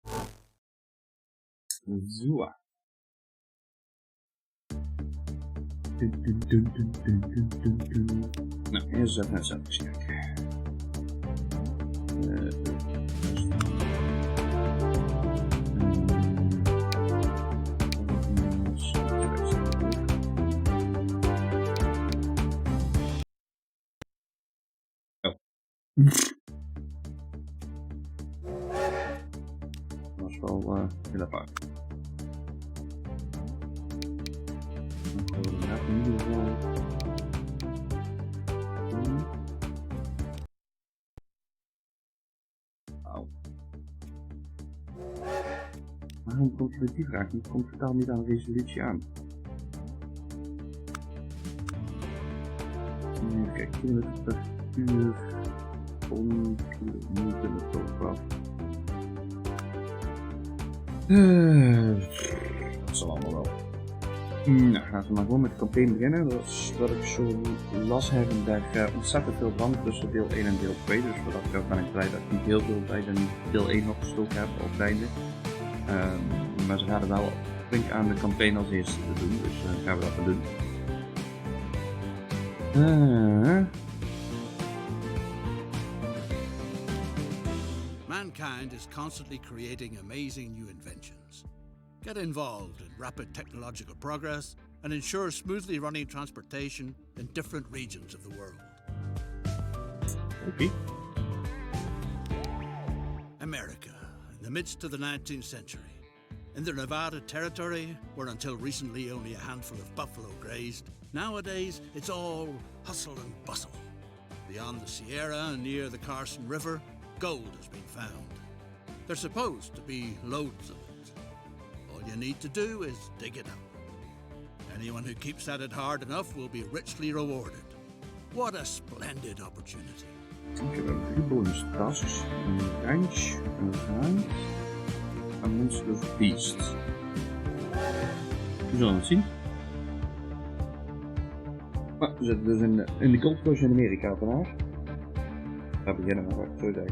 So. Nou, eerst even naar zelf kijken. Dat was wel heel apart. Inderdaad in ieder geval. Wauw. Waarom komt je met die vraag? Die komt totaal niet aan de resolutie aan. Kijk, kilometer per uur. Kilometer per af. Dat zal allemaal wel. Nou, laten we maar gewoon met de campaign beginnen. Dat is wat ik zo las her en daar ontzettend veel band tussen deel 1 en deel 2. Dus voor dat ben ik blij dat ik niet heel veel bij de deel 1 nog gestoken heb op het einde. Maar ze gaan er wel flink aan de campaign als eerste te doen, dus gaan we dat gaan doen. Mankind is constantly creating amazing new inventions. Get involved in rapid technological progress and ensure smoothly running transportation in different regions of the world. Okay. America, in the midst of the 19th century. In the Nevada territory, where until recently only a handful of buffalo grazed, nowadays it's all hustle and bustle. Beyond the Sierra and near the Carson River, gold has been found. There's supposed to be loads of it. All you need to do is dig it up. Anyone who keeps at it hard enough will be richly rewarded. What a splendid opportunity. Ik heb een bonus tas, een ranch, een haan, een monster of beast. We zullen het zien. Maar we zitten dus in de Gold Coast in Amerika vandaag. Ik ga beginnen met wat ik zo denk.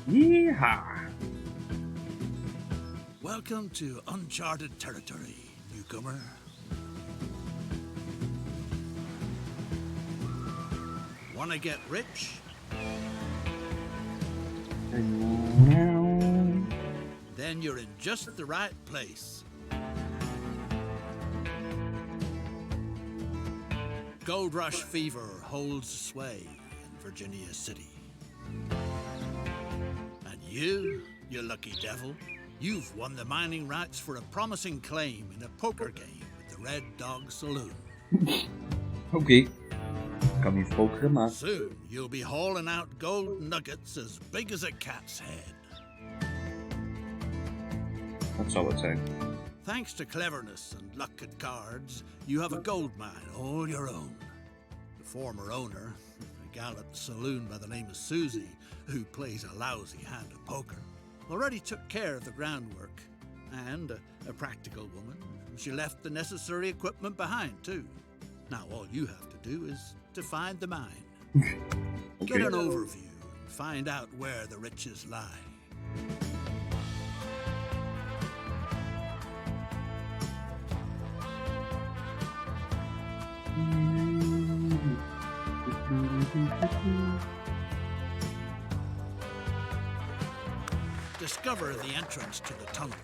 Yeehaw! Welcome to uncharted territory, newcomer. Wanna get rich? Then you're in just the right place. Gold rush fever holds sway in Virginia City. And you lucky devil, you've won the mining rights for a promising claim in a poker game at the Red Dog Saloon. Okay. Kan niet pokeren, maar... Soon you'll be hauling out gold nuggets as big as a cat's head. Wat zal het zijn? Thanks to cleverness and luck at cards, you have a gold mine all your own. The former owner, a gal at the saloon by the name of Susie, who plays a lousy hand of poker, already took care of the groundwork. And, a practical woman, she left the necessary equipment behind too. Now all you have to do is to find the mine. Okay. Get an overview and find out where the riches lie. Discover the entrance to the tunnel.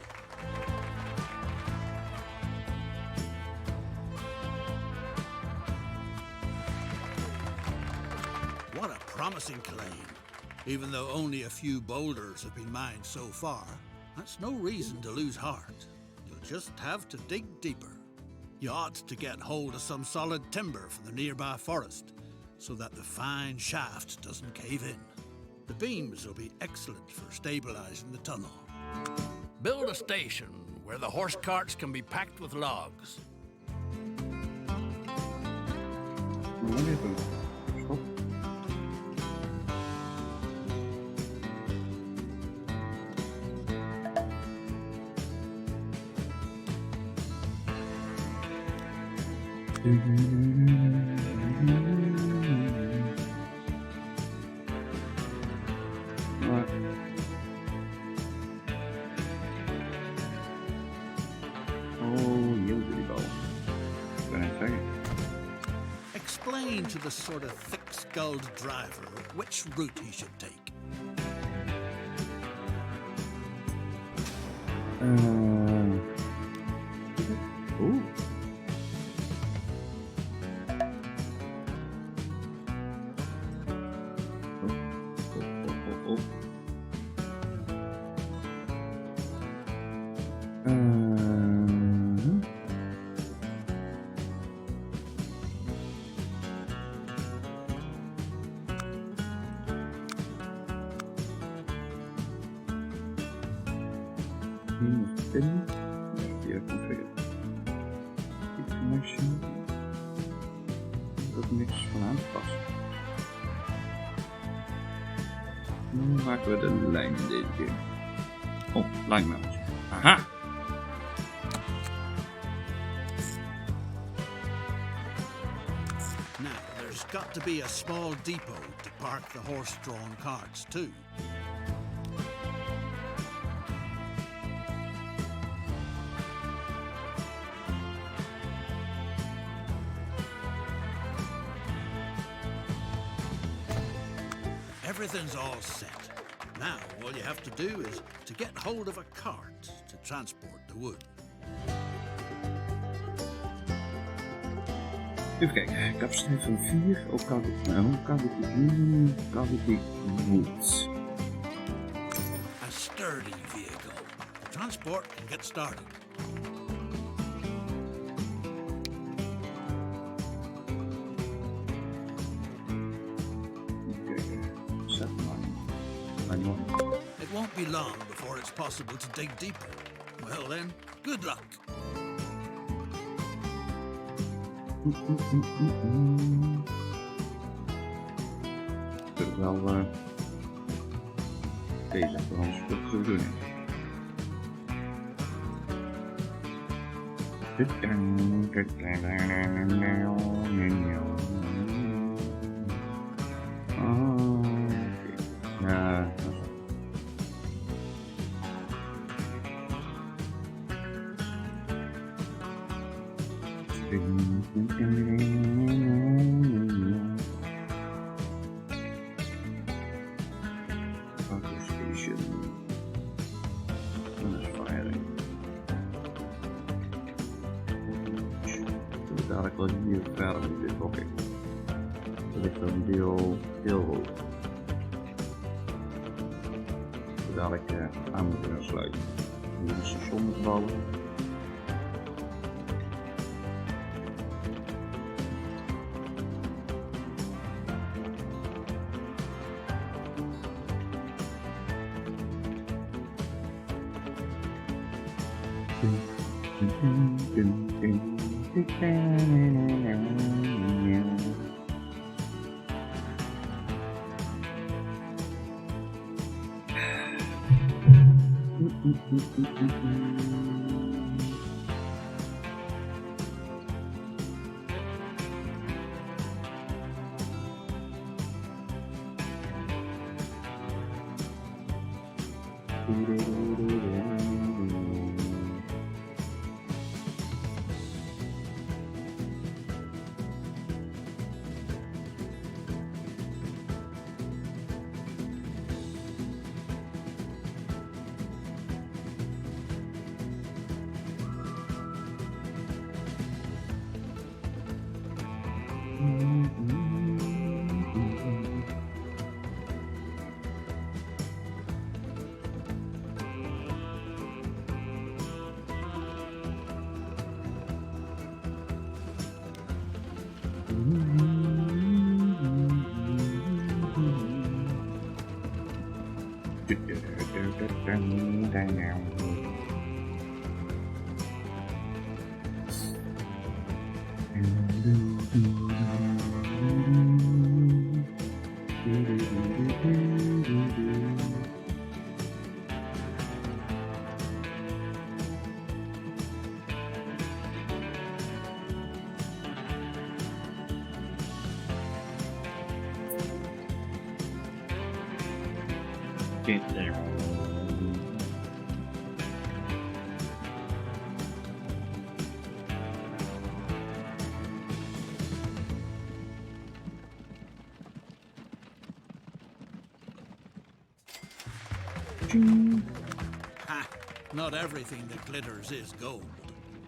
What a promising claim. Even though only a few boulders have been mined so far, that's no reason to lose heart. You'll just have to dig deeper. You ought to get hold of some solid timber from the nearby forest. so that the fine shaft doesn't cave in. The beams will be excellent for stabilizing the tunnel. Build a station where the horse carts can be packed with logs. Even. Stop. Right. Oh, heel die bal. Ik ben het zeggen. Explain to the sort of thick-skulled driver which route he should take. Oeh. Oh. Hier configure. Connection. Er is niks van aan te passen. Nu maken we de lijn deze keer. Oh, lijnmelders. Aha! Now, there's got to be a small depot to park the horse-drawn carts too. Everything's all set. Now, all you have to do is to get hold of a cart to transport the wood. Even kijken, capaciteit van 4, ook cavity wood. A sturdy vehicle. The transport can get started. It won't be long before it's possible to dig deeper. Well then, good luck. Ik wil wel deze voor ons goed doen. Ja, station. Dat is firing. Dadelijk wel hier verder met dit oké. Dat ligt dan deel. Dadelijk aan moeten sluiten. Nu een station moet bouwen. Ha! Not everything that glitters is gold.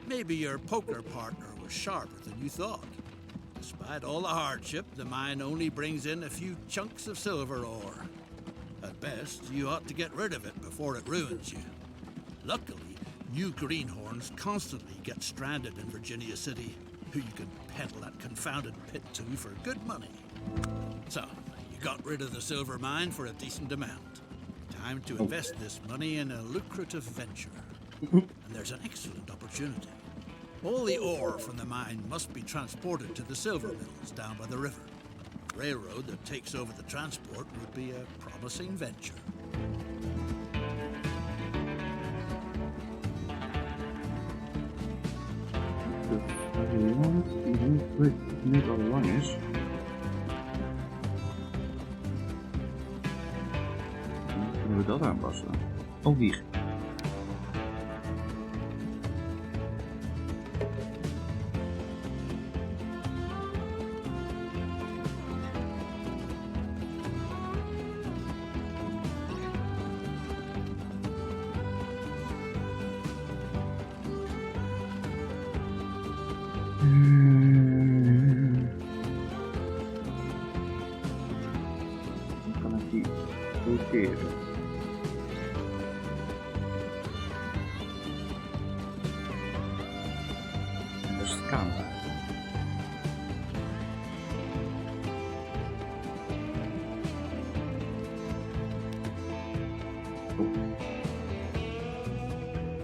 Maybe your poker partner was sharper than you thought. Despite all the hardship, the mine only brings in a few chunks of silver ore. At best, you ought to get rid of it before it ruins you. Luckily, new greenhorns constantly get stranded in Virginia City, who you can peddle that confounded pit to for good money. So, you got rid of the silver mine for a decent amount. Time to invest this money in a lucrative venture. And there's an excellent opportunity. All the ore from the mine must be transported to the silver mills down by the river. A railroad that takes over the transport would be a promising venture. Niet al lang is. Dan kunnen we dat aanpassen. Oh, hier. Kan ik die roteren? Dat is het camera.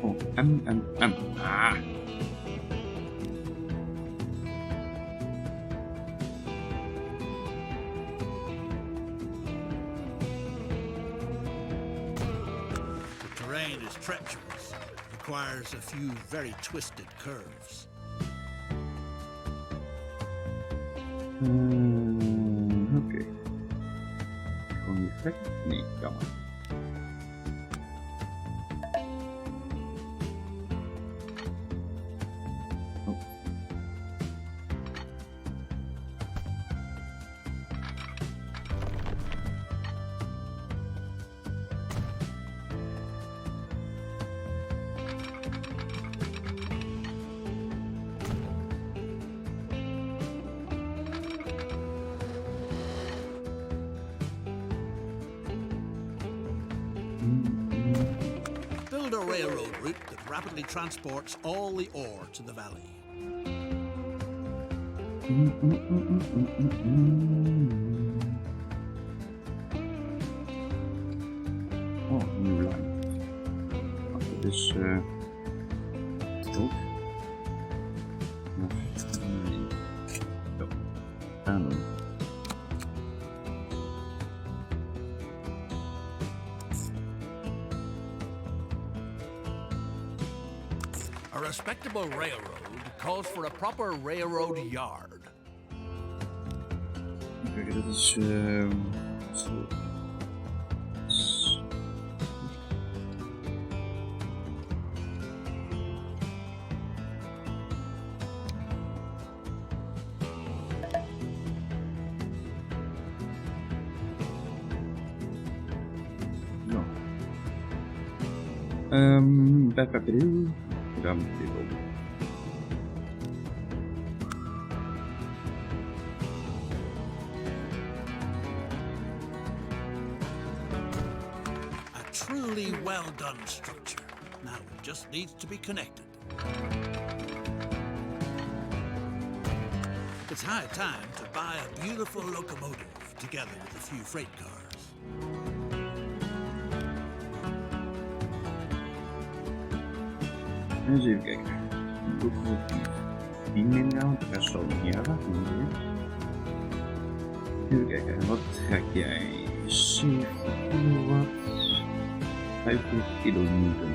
Oh, M. Ah. Terrain is treacherous, requires a few very twisted curves. Oké. Gewoon niet gek? Nee, kan maar. Oh. Build a railroad route that rapidly transports all the ore to the valley. Oh, nieuwe lijn. Wacht, dit is dood. Zo. En dan. A respectable railroad calls for a proper railroad yard. Kijk, dat is zo. Dan dit op. A truly well done structure. Now it just needs to be connected. It's high time to buy a beautiful locomotive together with a few freight cars. Eens even kijken. Locomotief. Die minder, de rest zal niet hebben. Even kijken, en wat trek jij? 70 kilowatt. 500 kilonewton.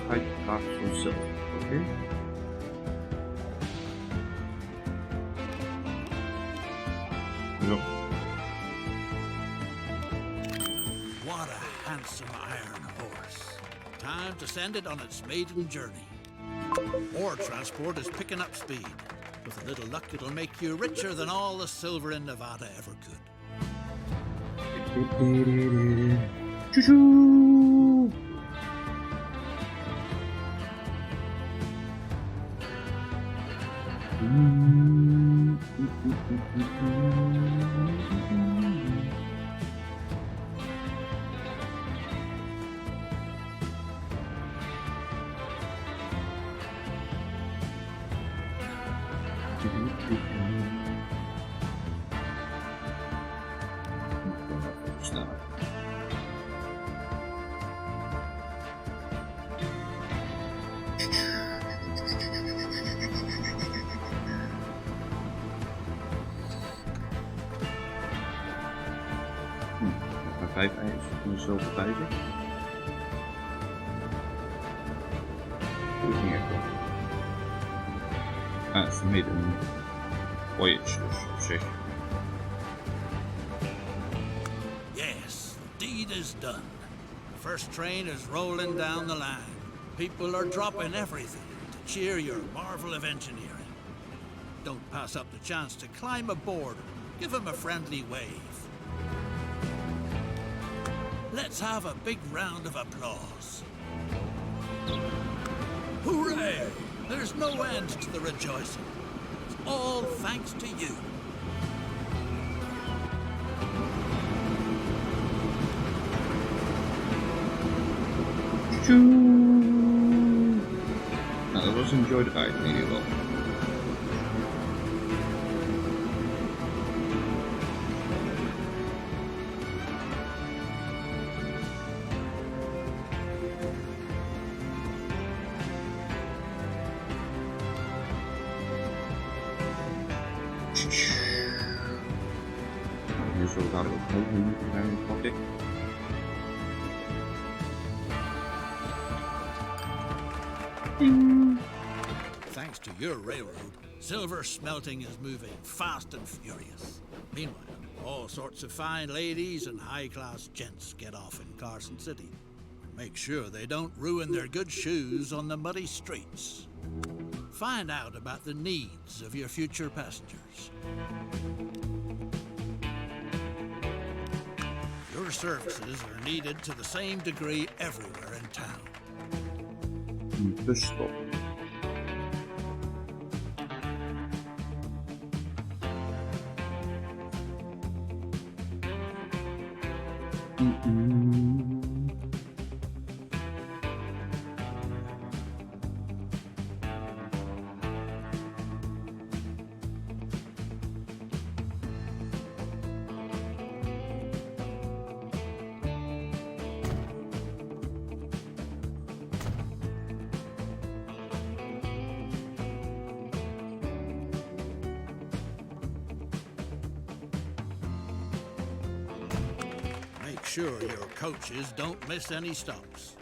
Hij gaat vanzelf, oké? Zo. What a handsome iron horse. Time to send it on its maiden journey. Ore transport is picking up speed. With a little luck, it'll make you richer than all the silver in Nevada ever could. Choo-choo! Sneller. Maar 5 ijs en zoveel 50. Dat is niet echt wel. Ah, het is midden een voyage dus op zich. Yes, the deed is done. The first train is rolling down the line. People are dropping everything to cheer your marvel of engineering. Don't pass up the chance to climb aboard. Give them a friendly wave. Let's have a big round of applause. Hooray! There's no end to the rejoicing. It's all thanks to you. Nou, dat was een enjoy the ride in ieder geval. Hier zullen we dadelijk ook heel veel moeten zijn, pak ik. Thanks to your railroad, silver smelting is moving fast and furious. Meanwhile, all sorts of fine ladies and high-class gents get off in Carson City. Make sure they don't ruin their good shoes on the muddy streets. Find out about the needs of your future passengers. Your services are needed to the same degree everywhere in town. Busstop. Make sure your coaches don't miss any stops.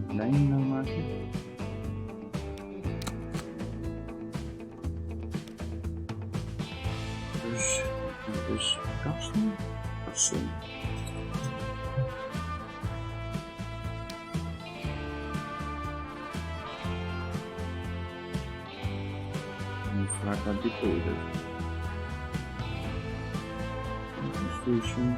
Lijn nou maken. Dus, dit is kasten. Kasten. Nu vraag ik naar dit order. Station.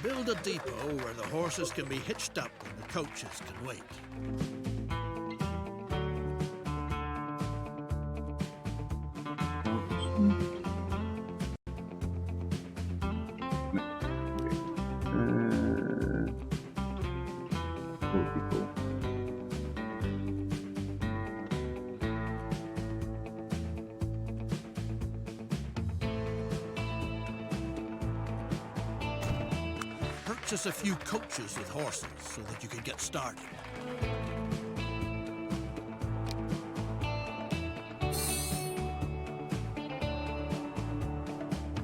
Build a depot where the horses can be hitched up and the coaches can wait. purchase a few coaches with horses so that you could get started.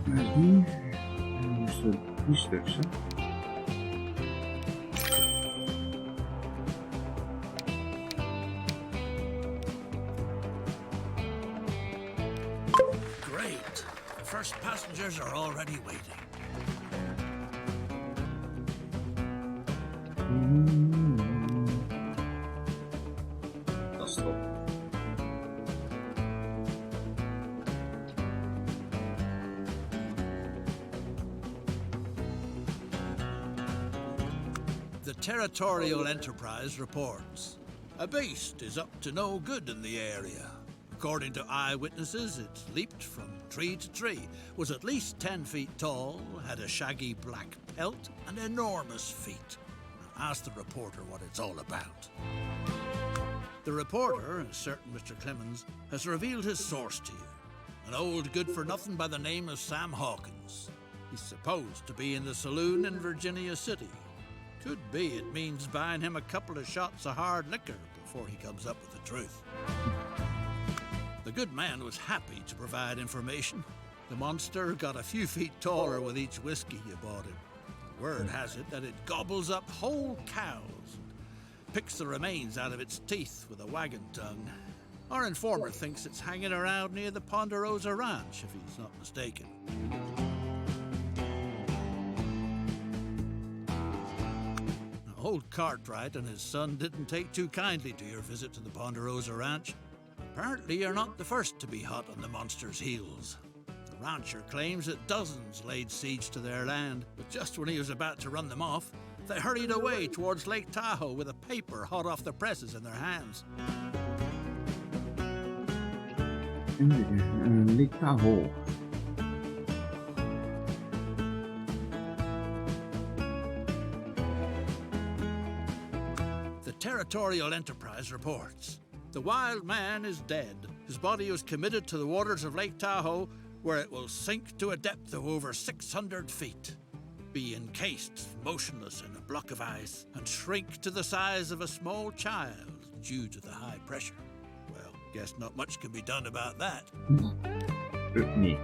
Maar hier moesten 3 stuks, hè? Great. The first passengers are already waiting. Dat is top. The Territorial Enterprise reports. A beast is up to no good in the area. According to eyewitnesses, it leaped from tree to tree, was at least 10 feet tall, had a shaggy black pelt, and enormous feet. Now ask the reporter what it's all about. The reporter, a certain Mr. Clemens, has revealed his source to you. An old good-for-nothing by the name of Sam Hawkins. He's supposed to be in the saloon in Virginia City. Could be it means buying him a couple of shots of hard liquor before he comes up with the truth. The good man was happy to provide information. The monster got a few feet taller with each whiskey you bought him. Word has it that it gobbles up whole cows and picks the remains out of its teeth with a wagon tongue. Our informer thinks it's hanging around near the Ponderosa Ranch, if he's not mistaken. Old Cartwright and his son didn't take too kindly to your visit to the Ponderosa Ranch. Apparently, you're not the first to be hot on the monster's heels. The rancher claims that dozens laid siege to their land, but just when he was about to run them off, they hurried away towards Lake Tahoe with a paper hot off the presses in their hands. Lake Tahoe. The Territorial Enterprise reports. The wild man is dead. His body was committed to the waters of Lake Tahoe, where it will sink to a depth of over 600 feet, be encased motionless in a block of ice, and shrink to the size of a small child due to the high pressure. Well, guess not much can be done about that. Nee.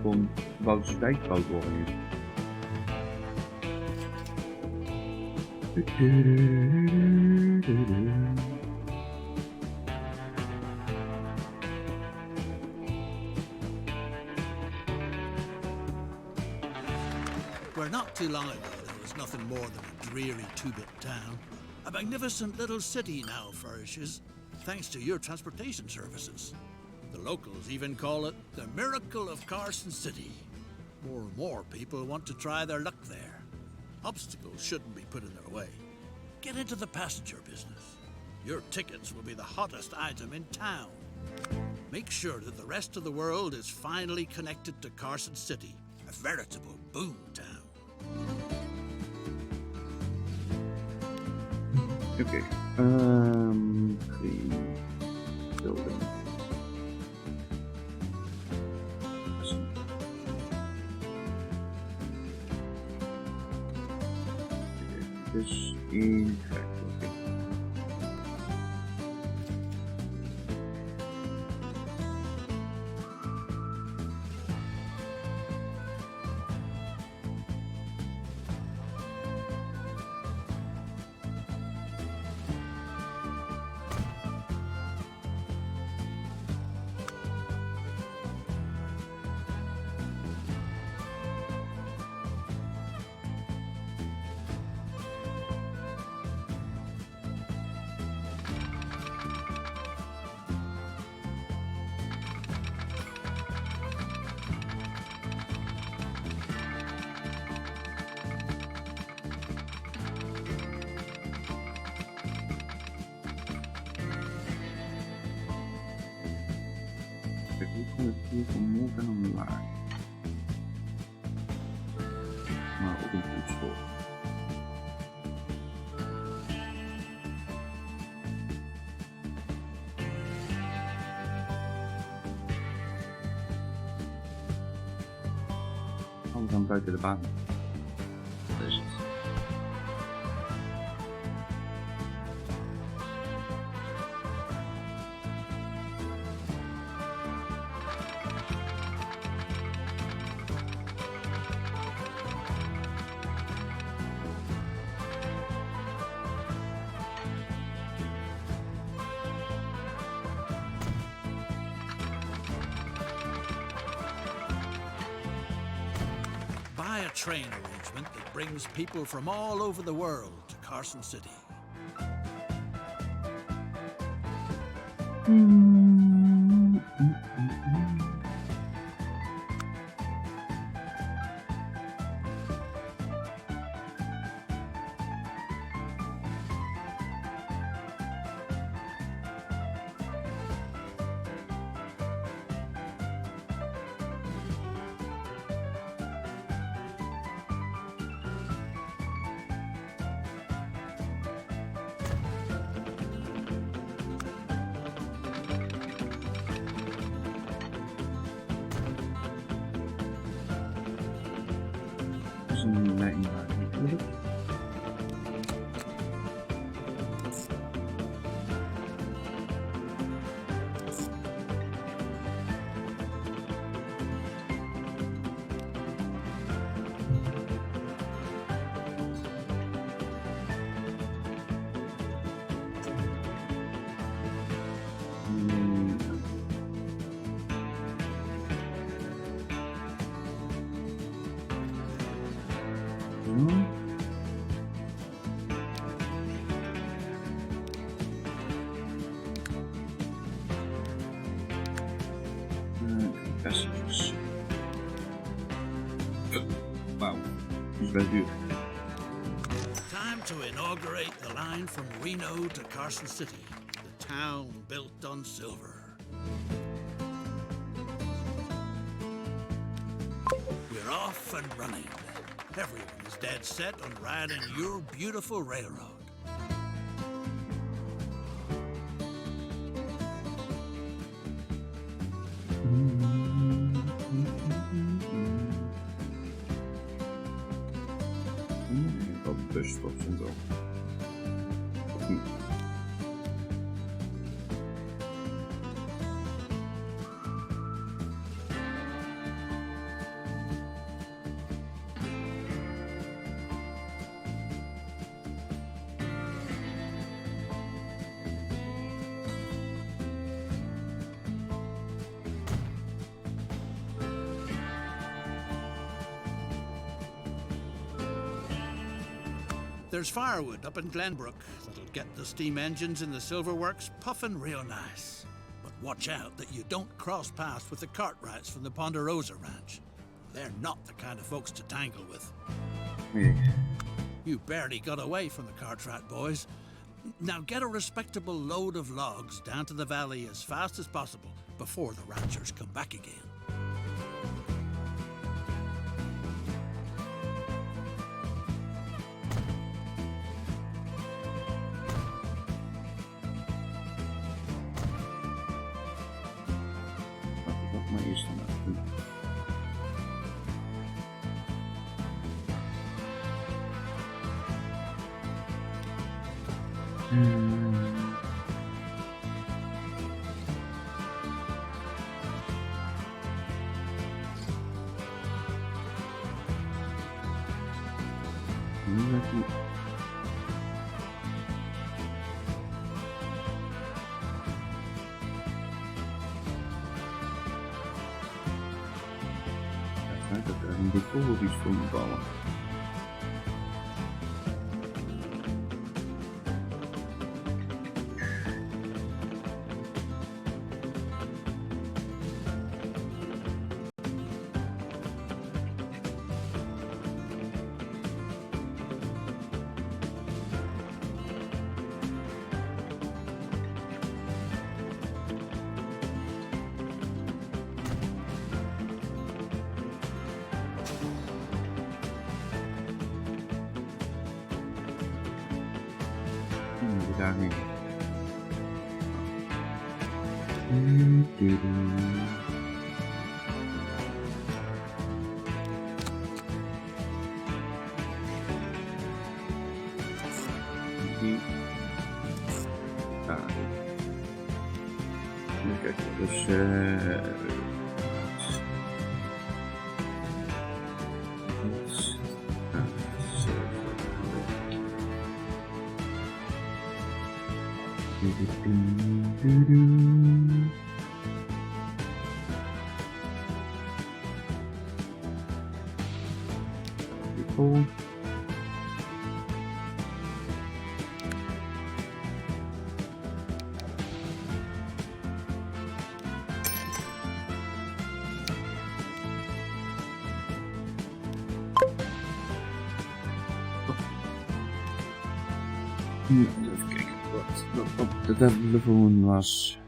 Kon Woutersdijk gebouwd worden nu. Where not too long ago there was nothing more than a dreary two-bit town, a magnificent little city now flourishes, thanks to your transportation services. The locals even call it the miracle of Carson City. More and more people want to try their luck there. Obstacles shouldn't be put in their way. Get into the passenger business. Your tickets will be the hottest item in town. Make sure that the rest of the world is finally connected to Carson City, a veritable boom town. Okay. Building. Dus in oké. Hier omhoog en omlaag. Maar ook een toetsvol. We gaan buiten de baan. Dat is het. Buy a train arrangement that brings people from all over the world to Carson City. Dat is een lijn natuurlijk. Passengers. Wauw, die is best duur. Time to inaugurate the line from Reno to Carson City, the town built on silver. We're off and running. Everyone is dead set on riding your beautiful railroad. Dat busstops en zo. Of niet? There's firewood up in Glenbrook that'll get the steam engines in the silver works puffing real nice. But watch out that you don't cross paths with the Cartwrights from the Ponderosa Ranch. They're not the kind of folks to tangle with. Nee. You barely got away from the Cartwright boys. Now get a respectable load of logs down to the valley as fast as possible before the ranchers come back again. Maar eerst dan doen. Dat er een decor die stond bouwen. daarheen. Die. Daar. Even kijken, dus people. Even kijken wat op de telefoon was.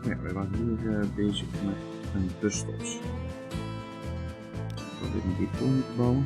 Ja, wij waren hier bezig met een busstops. We willen een depot moeten bouwen.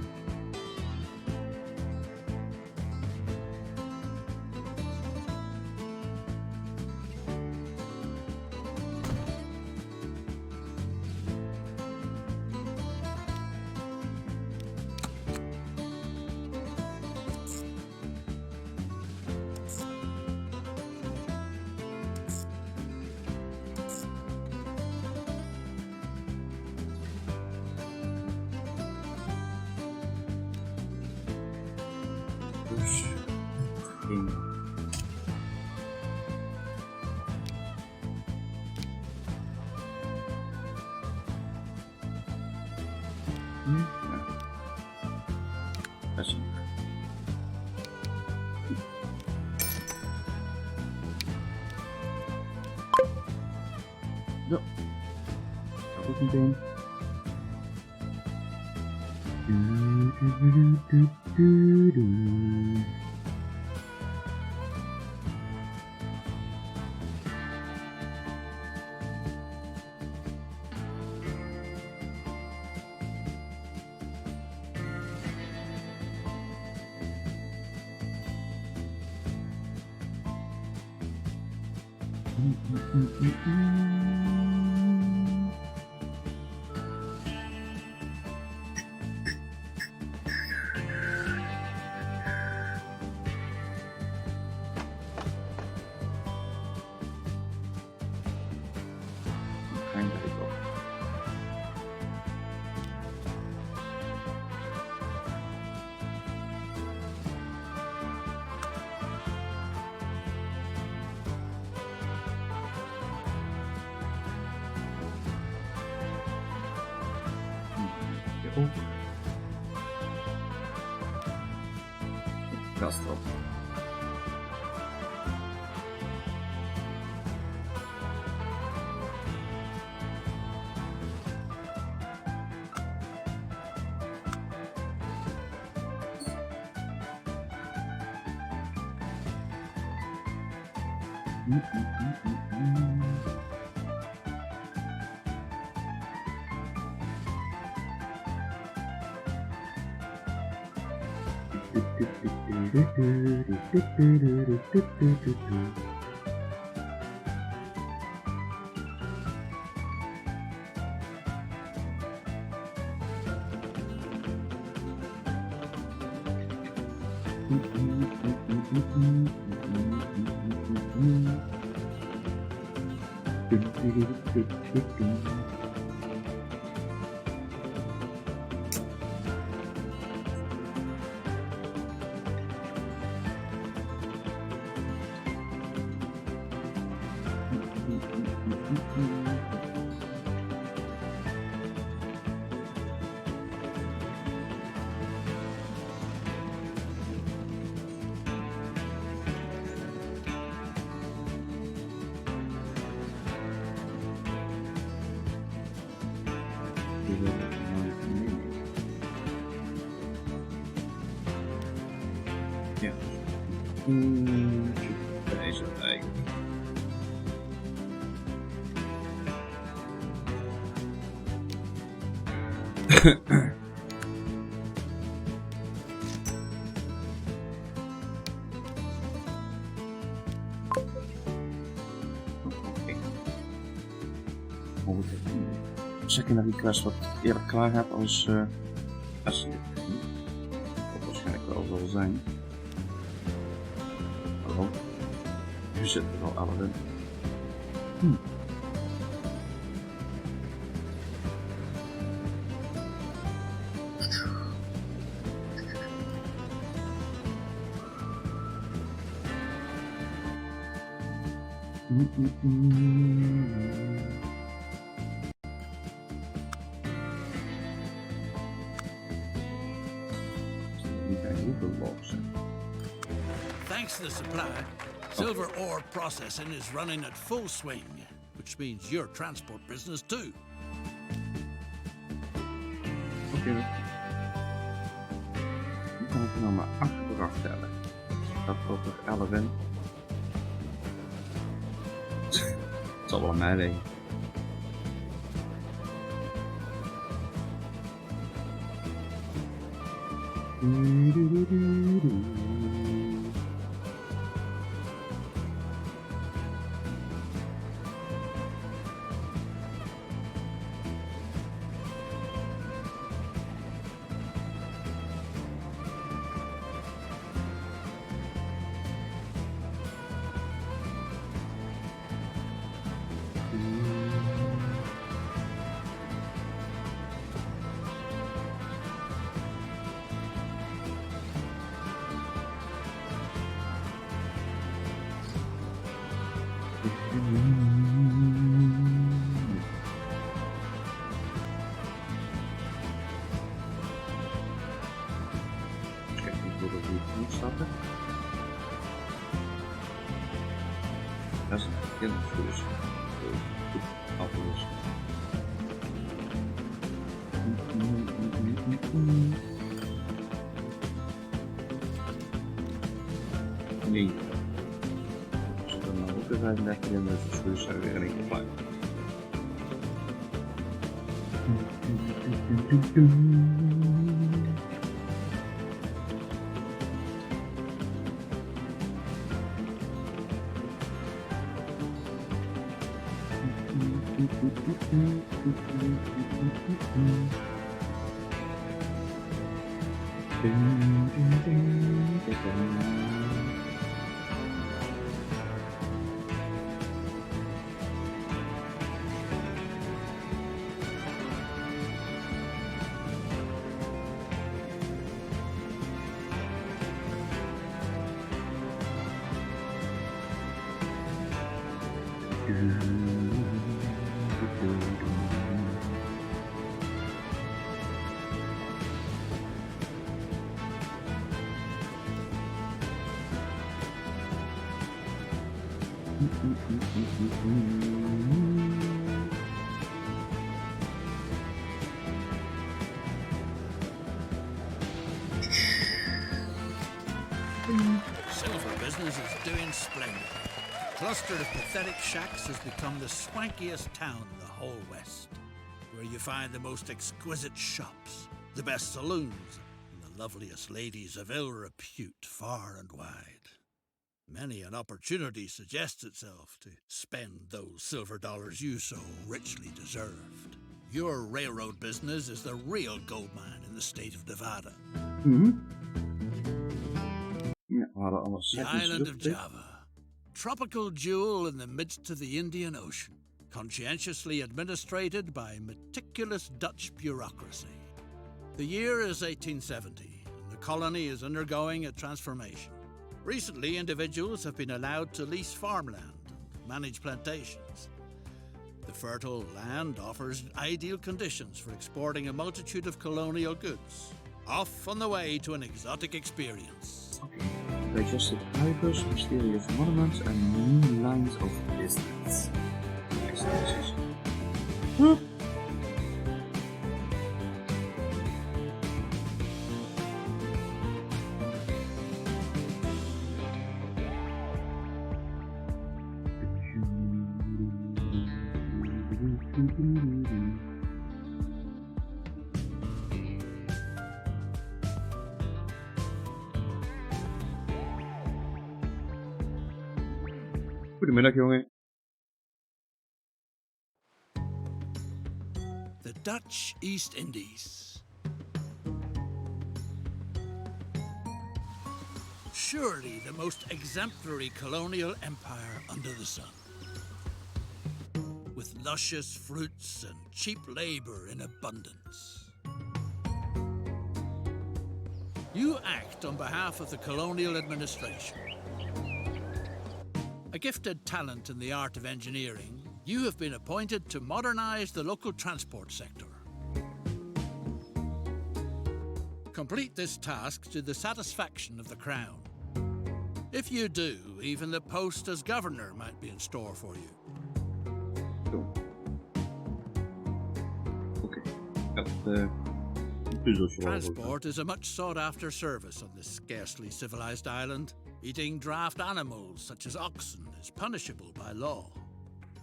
Dus één. Ja. Dat is het. Zo. Dat ook meteen. Kast op. Ja. Deze eigenlijk. Secondary quest wat eerder klaar heb als alsjeblieft. Dat waarschijnlijk wel zal zijn. Hallo. Nu zitten er al alle in. Thanks to the supply, silver ore processing is running at full swing, which means your transport business too. Oké. Nu kan ik er nog maar 8 bedrag tellen. Dat wordt er 11 in. Het zal wel aan mij liggen. Kijk, ik wil dat niet goed starten. Dat is een kinderflus. Goed, aflus. Nee. Als ik dan ook weer 35 in de fluis zijn we weer in één keer klaar. Silver business is doing splendid. The cluster of pathetic shacks has become the swankiest town in the whole West, where you find the most exquisite shops, the best saloons, and the loveliest ladies of ill repute far and wide. Many an opportunity suggests itself to spend those silver dollars you so richly deserved. Your railroad business is the real gold mine in the state of Nevada. Ja, we hadden alle The island of Java, tropical jewel in the midst of the Indian Ocean, conscientiously administrated by meticulous Dutch bureaucracy. The year is 1870, and the colony is undergoing a transformation. Recently, individuals have been allowed to lease farmland and manage plantations. The fertile land offers ideal conditions for exporting a multitude of colonial goods, off on the way to an exotic experience. Digested fibers, mysterious monuments, and new lines of business. Goedemiddag jongen. The Dutch East Indies. Surely the most exemplary colonial empire under the sun. With luscious fruits and cheap labor in abundance. You act on behalf of the colonial administration. A gifted talent in the art of engineering, you have been appointed to modernize the local transport sector. Complete this task to the satisfaction of the Crown. If you do, even the post as governor might be in store for you. Oké, dat puzzelsje wel. Transport is a much sought-after service on this scarcely civilized island. Eating draft animals such as oxen is punishable by law.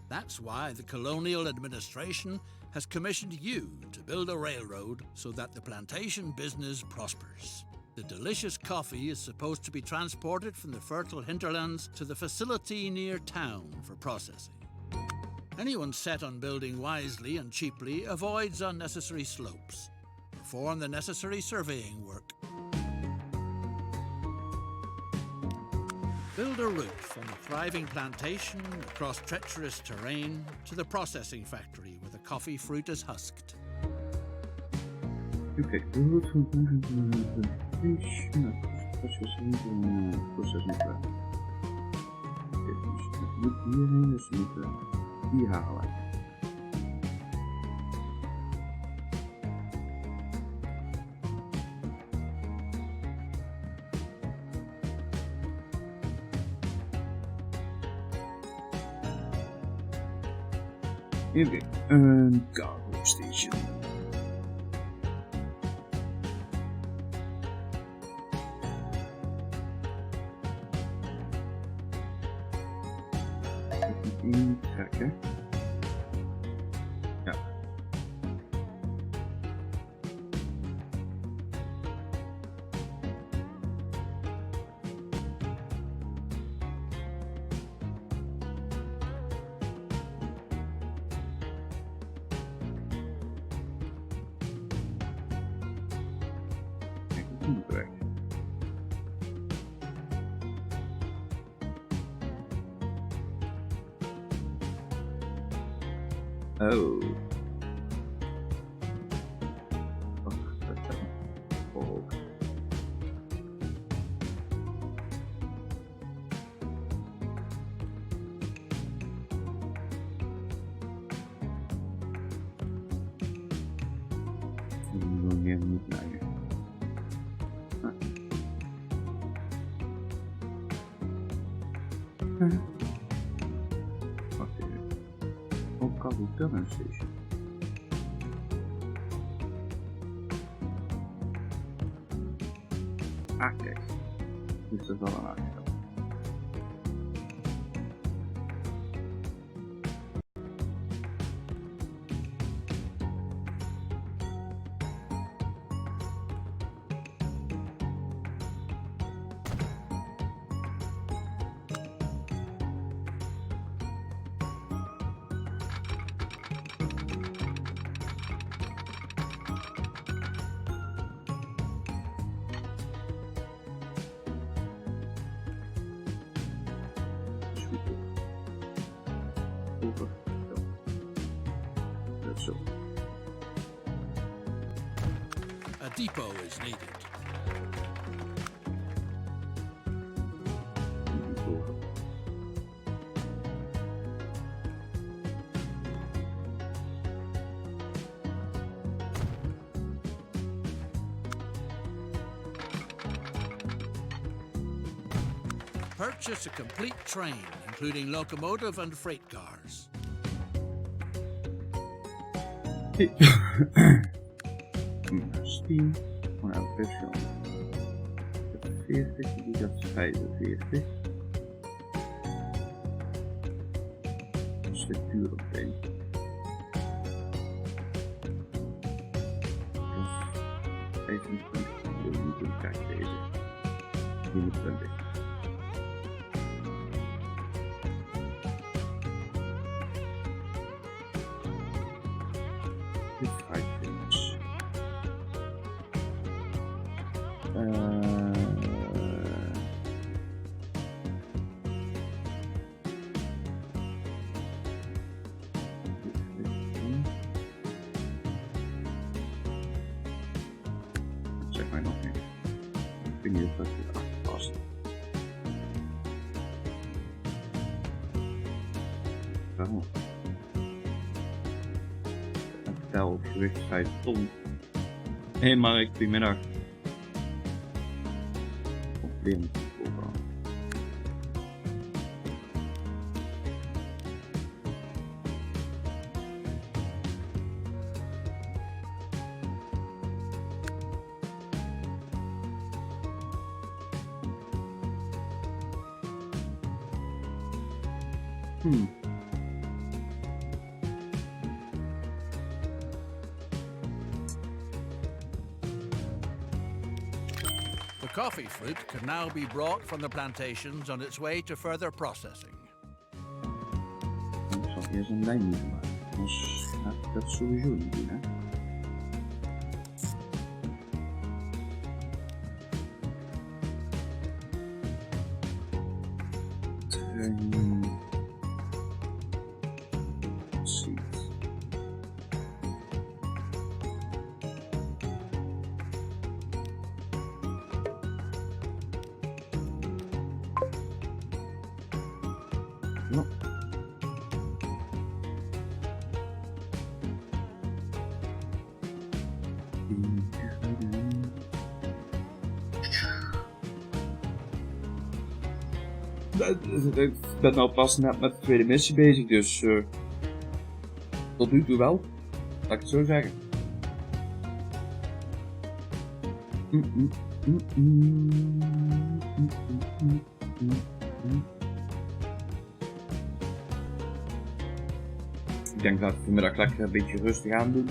That's why the colonial administration has commissioned you to build a railroad so that the plantation business prospers. The delicious coffee is supposed to be transported from the fertile hinterlands to the facility near town for processing. Anyone set on building wisely and cheaply avoids unnecessary slopes. Perform the necessary surveying work. Build a route from the thriving plantation across treacherous terrain to the processing factory where the coffee fruit is husked. Oké, de route van plantation, processing plan. Oké, dus het moet hierheen, dus we moeten hier halen. Oké, een cargo station. Intrekken. Ja. Kijk, dat moet werken. Oh. Wacht, dat is ook. Meer moet leggen. Wacht even. Ook cargo turn station. Ah, kijk. Dit is wel een aardig. Over. Zo. A depot is needed. Purchase a complete train, including locomotive and freight cars. Steam, nou, petrol. 40, die dat 45. Structuur op 1. niet doen. Kijk deze. Die moet erin liggen. Dit 5 vingers. Zeg mij nog niet. Ik weet niet of dat hier achter past. Waarom? Een tel gewicht 5 ton. Hé Mark, goedemiddag. Weer een voorbouw. The coffee fruit can now be brought from the plantations on its way to further processing. Ik zal eerst een lijn moeten maken, anders ga ik dat sowieso niet doen, hè. No. Ik ben nou pas net met de tweede missie bezig, dus tot nu toe wel. Laat ik het zo zeggen. Ik denk dat ik vanmiddag lekker een beetje rustig aan doen.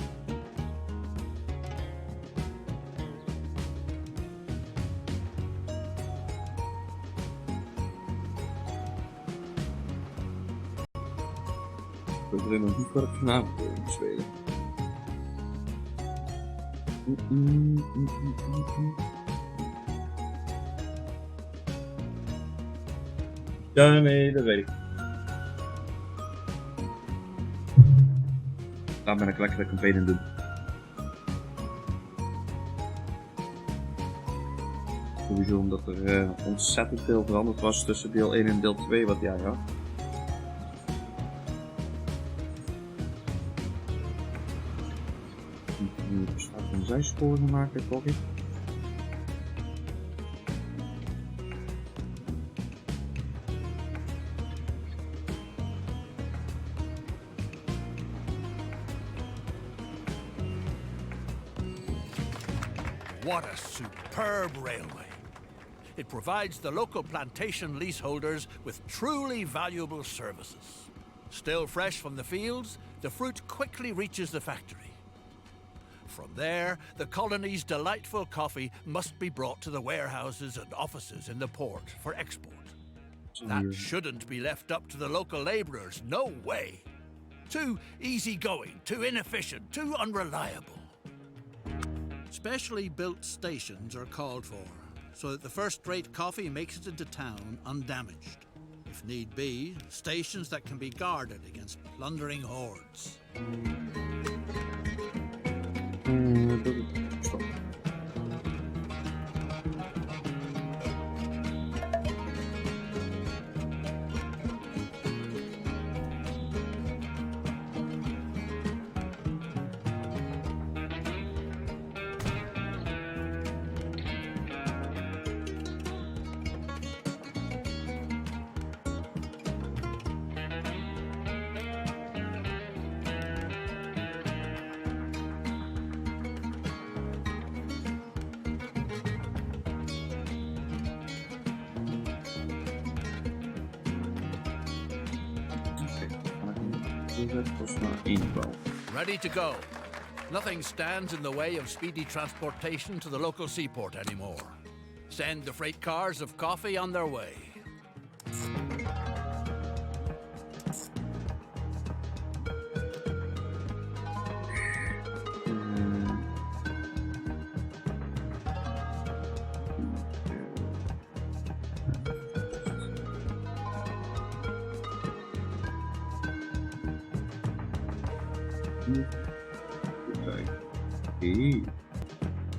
Ik weet nog niet wat ik vanavond wil spelen. Ja, nee, dat weet ik. Daar ben ik lekker de campagne aan doen. Sowieso omdat er ontzettend veel veranderd was tussen deel 1 en deel 2 wat jij had. Nu staat een zijsporen maken, toch ik. What a superb railway. It provides the local plantation leaseholders with truly valuable services. Still fresh from the fields, the fruit quickly reaches the factory. From there, the colony's delightful coffee must be brought to the warehouses and offices in the port for export. That shouldn't be left up to the local labourers, no way. Too easygoing, too inefficient, too unreliable. Specially built stations are called for, so that the first-rate coffee makes it into town undamaged. If need be, stations that can be guarded against plundering hordes. Stop. Ready to go. Nothing stands in the way of speedy transportation to the local seaport anymore. Send the freight cars of coffee on their way. Oké.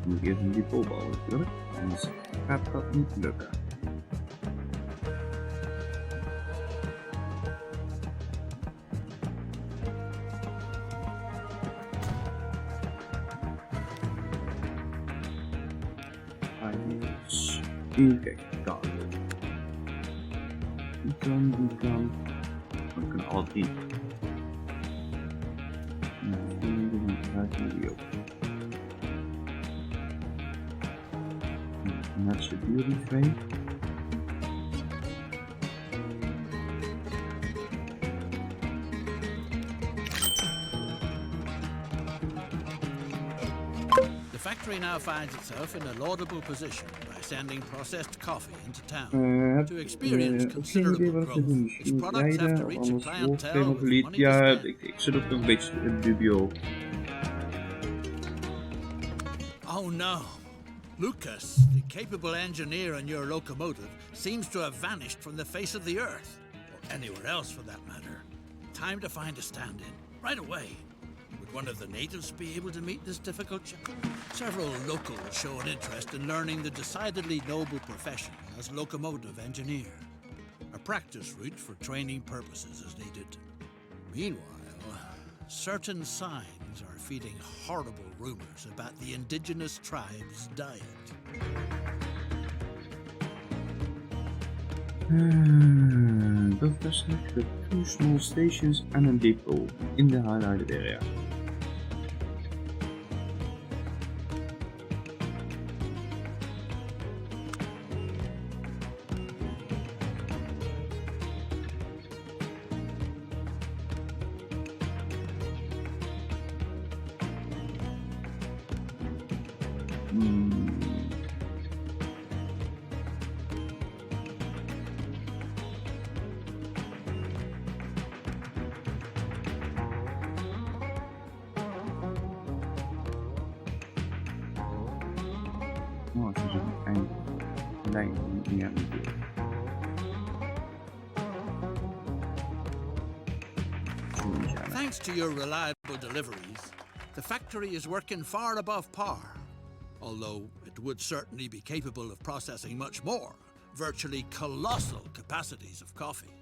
Moet ik even die volbouwen natuurlijk, anders gaat dat niet lukken. Even kijken, kan. Die kan. We kunnen alle drie. Die ook. Net zo duur die twee. The factory now finds itself in a laudable position by sending processed coffee into town. To experience considerable growth, its products have to reach a clientele with money to spend. Ik zit ook een beetje in dubio. Oh no. Lucas, the capable engineer on your locomotive, seems to have vanished from the face of the earth. Or anywhere else for that matter. Time to find a stand-in. Right away. Would one of the natives be able to meet this difficult challenge? Several locals show an interest in learning the decidedly noble profession as locomotive engineer. A practice route for training purposes is needed. Meanwhile, certain signs are feeding horrible rumors about the indigenous tribe's diet. Dat was de 2 small stations en een depot in de highlighted area. Oh, het is een lijn die aan het doen. Thanks to your reliable deliveries, the factory is working far above par. Although it would certainly be capable of processing much more, virtually colossal capacities of coffee.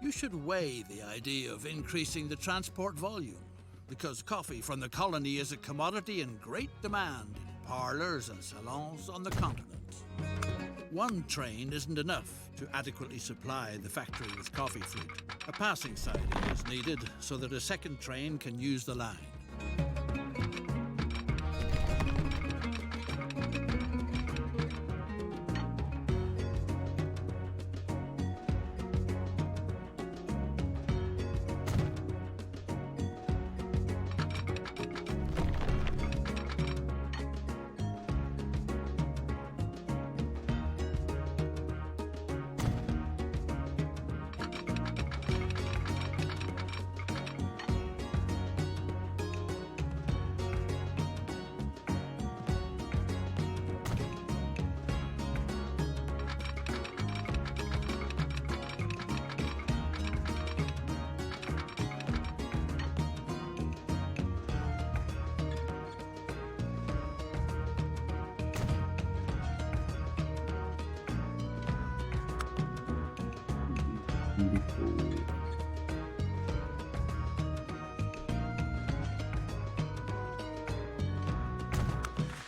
You should weigh the idea of increasing the transport volume, because coffee from the colony is a commodity in great demand in parlours and salons on the continent. One train isn't enough to adequately supply the factory with coffee fruit. A passing siding is needed so that a second train can use the line.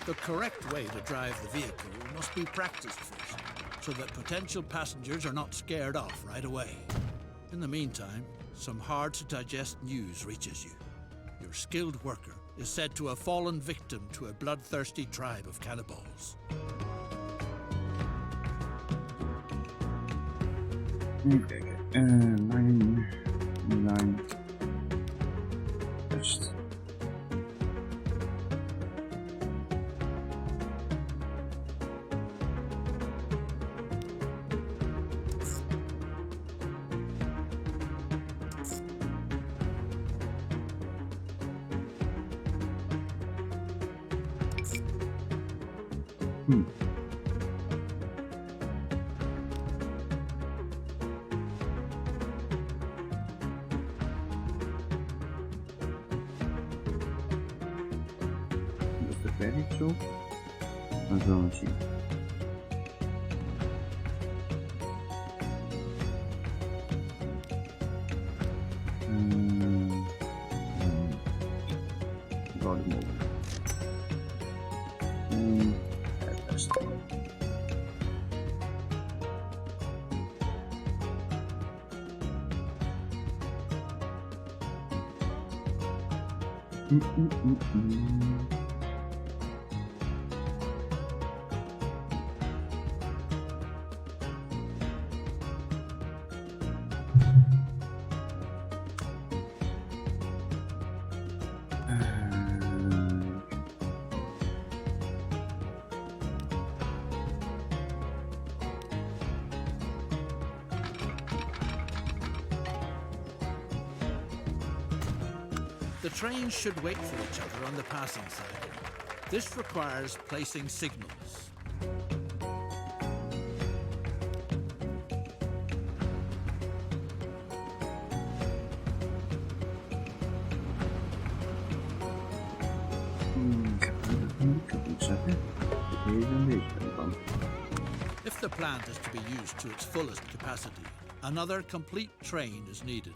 The correct way to drive the vehicle must be practiced first, so that potential passengers are not scared off right away. In the meantime, some hard-to-digest news reaches you. Your skilled worker is said to have fallen victim to a bloodthirsty tribe of cannibals. Even kijken. Lijn. Just. Hm. Dus dat werkt zo. Dan zullen we zien. Bouw hem op. Het beste. The trains should wait for each other on the passing side. This requires placing signals. If the plant is to be used to its fullest capacity, another complete train is needed.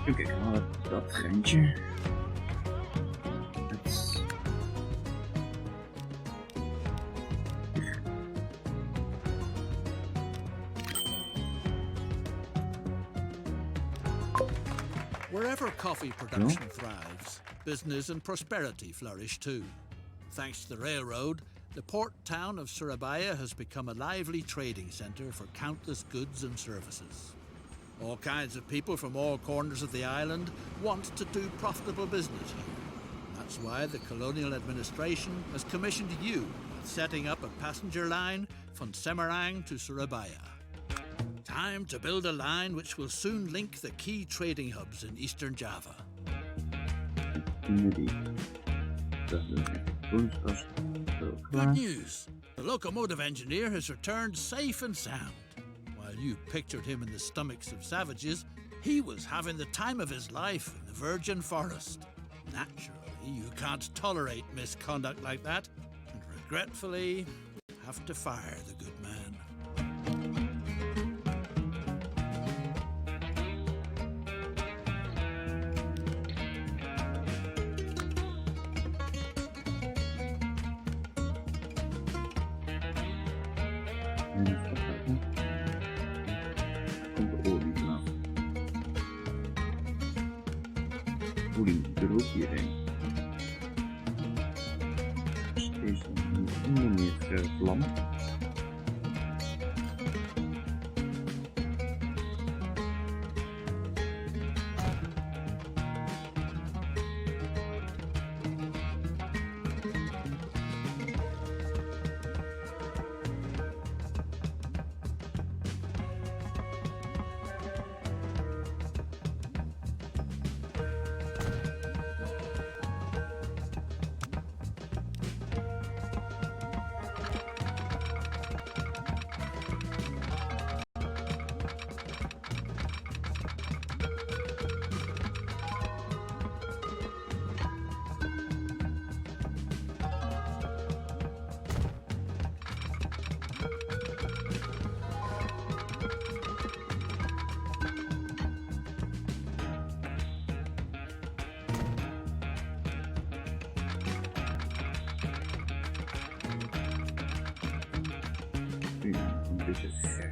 Oké, dan hadden we dat grensje. Wherever coffee production thrives, business and prosperity flourish too. Thanks to the railroad, the port town of Surabaya has become a lively trading centre for countless goods and services. All kinds of people from all corners of the island want to do profitable business here. That's why the colonial administration has commissioned you with setting up a passenger line from Semarang to Surabaya. Time to build a line which will soon link the key trading hubs in eastern Java. Good news! The locomotive engineer has returned safe and sound. While you pictured him in the stomachs of savages, he was having the time of his life in the virgin forest. Naturally, you can't tolerate misconduct like that, and regretfully, have to fire the good man. Voeding er ook hierheen. Dus deze onder meer vlam. Een beetje ver.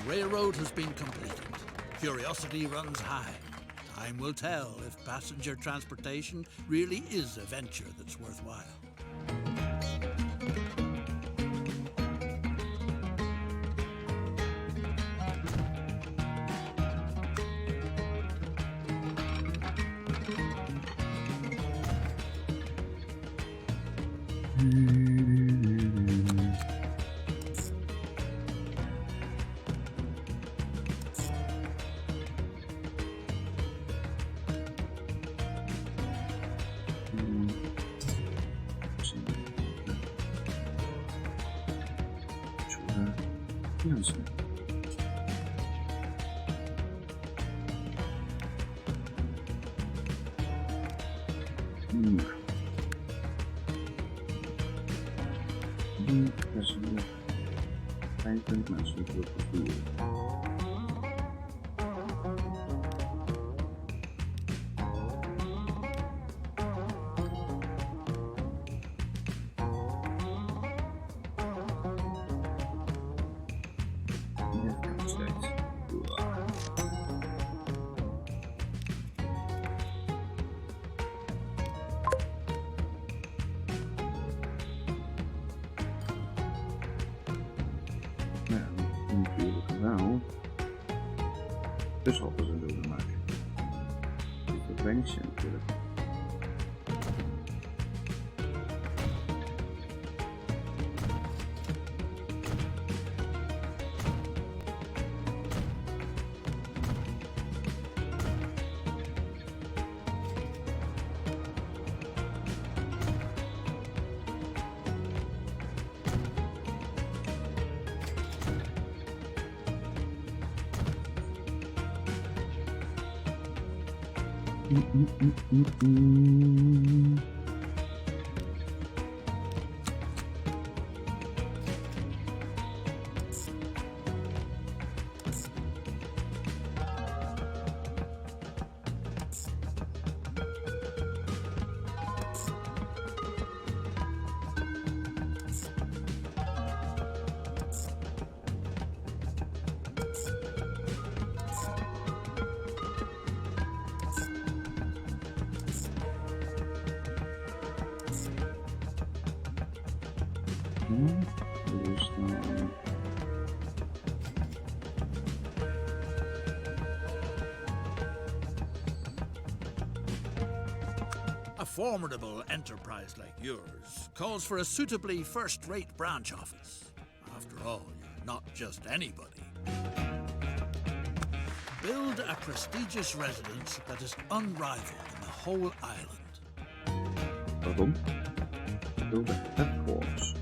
railroad has been completed. Curiosity runs high. Time will tell if passenger transportation really is a venture that's worthwhile. Dus 25 mensen voor het vervoer. Bushappen zijn willen maken. Dat brengt je natuurlijk. A formidable enterprise like yours calls for a suitably first-rate branch office. After all, you're not just anybody. Build a prestigious residence that is unrivaled in the whole island. Waarom? Build a headquarters.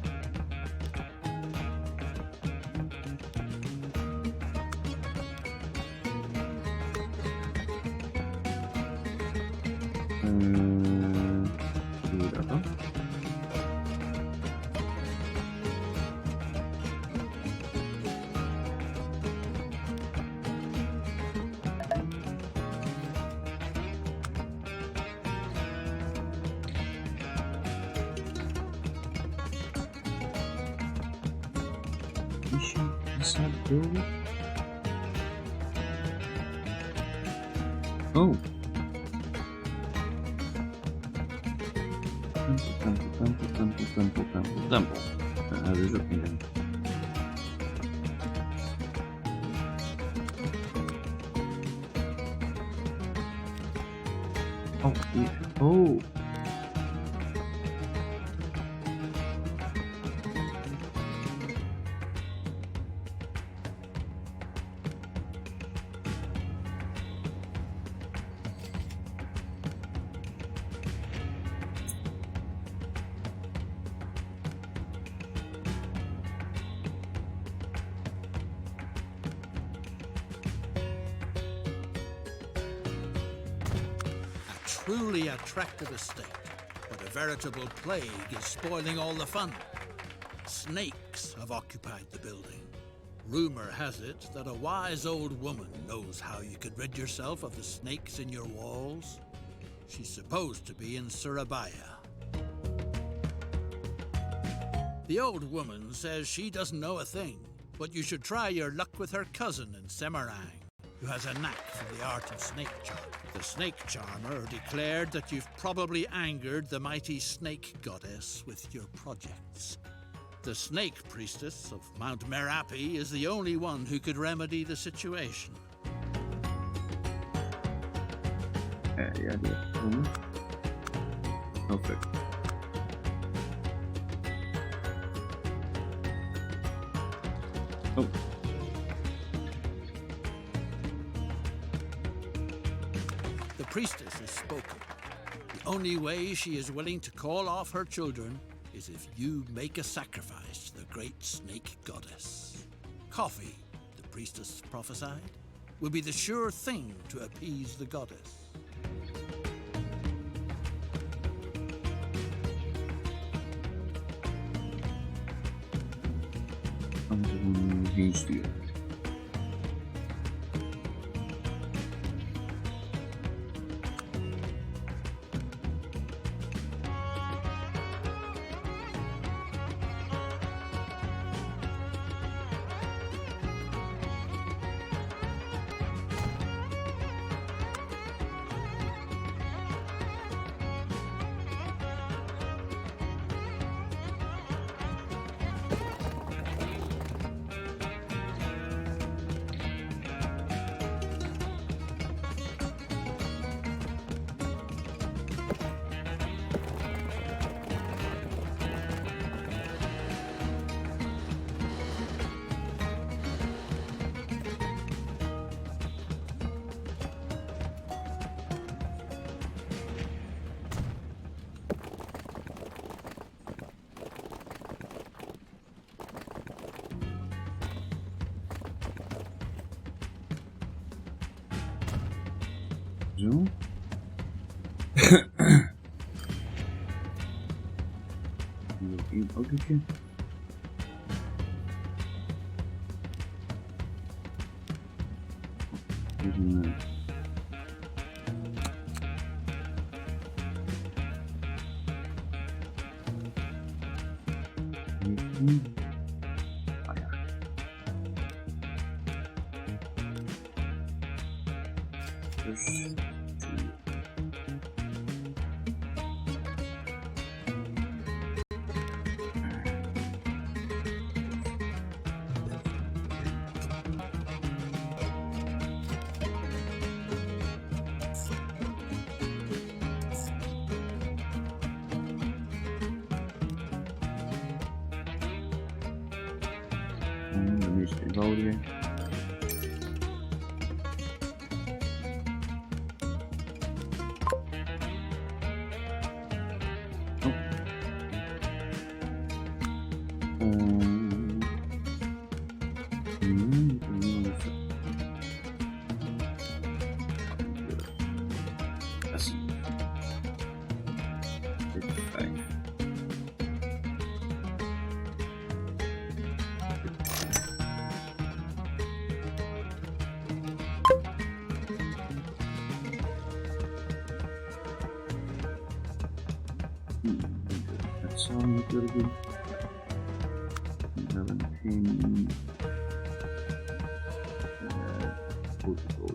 Doe je dat dan? Is dat building? Oh. Tempel. Ja, dat is ook niet in. Oh, hier. Oh. Truly attractive estate, but a veritable plague is spoiling all the fun. Snakes have occupied the building. Rumor has it that a wise old woman knows how you could rid yourself of the snakes in your walls. She's supposed to be in Surabaya. The old woman says she doesn't know a thing, But you should try your luck with her cousin in Semarang, who has a knack for the art of snake charm. The snake charmer declared that you've probably angered the mighty snake goddess with your projects. The snake priestess of Mount Merapi is the only one who could remedy the situation. Ja, die heb ik gevonden. Oh, fuck. Oh. The priestess has spoken. The only way she is willing to call off her children is if you make a sacrifice to the great snake goddess. Coffee, the priestess prophesied, will be the sure thing to appease the goddess. Heen sturen. Zo. Hier ook een keer. Hier is een... Ah ja. Dus... De meest eenvoudige. Dat zou natuurlijk doen. We hebben geen protocol.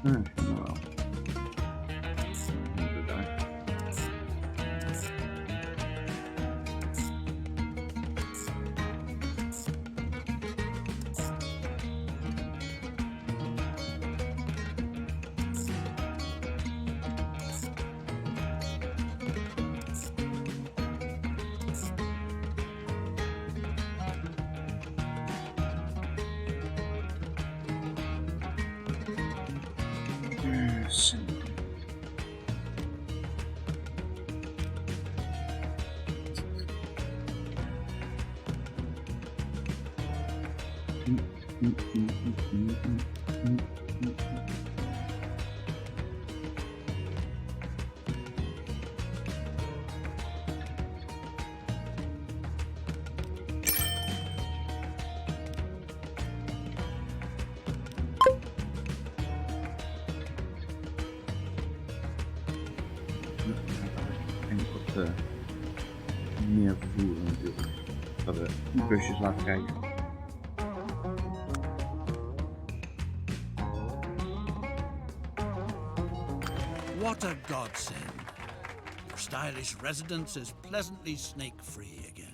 Nou wel. Moeten we daar. Zo. En wat meer vervoeren natuurlijk. Dat we busjes laten kijken. What a godsend. Your stylish residence is pleasantly snake-free again.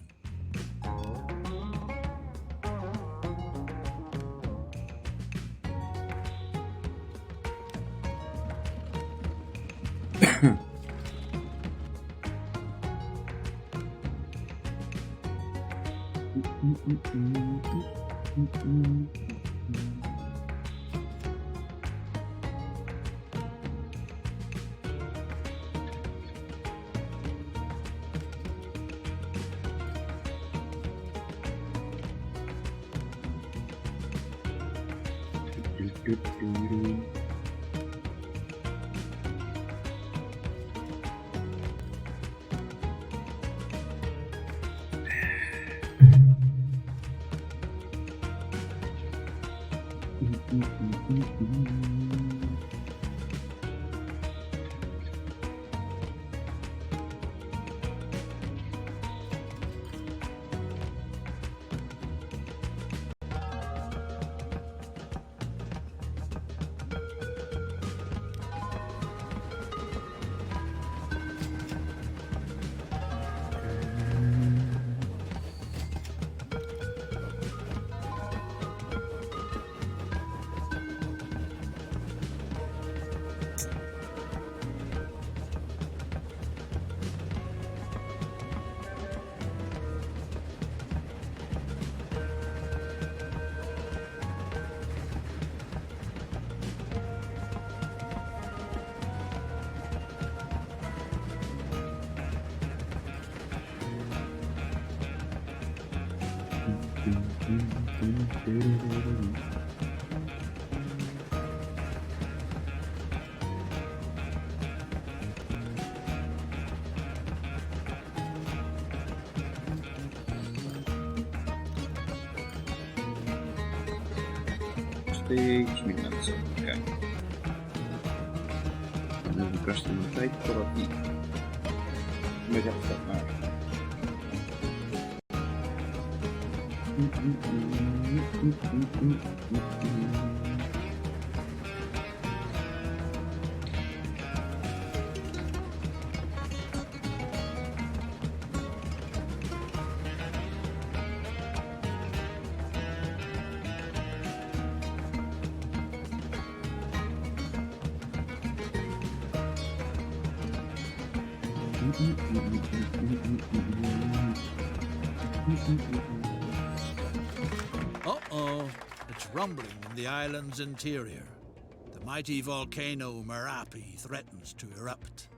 Steeds meer mensen kijken. En dan de kwestie van tijd totdat die met dat gaat naar. Uh-oh, it's rumbling in the island's interior. The mighty volcano Merapi threatens to erupt.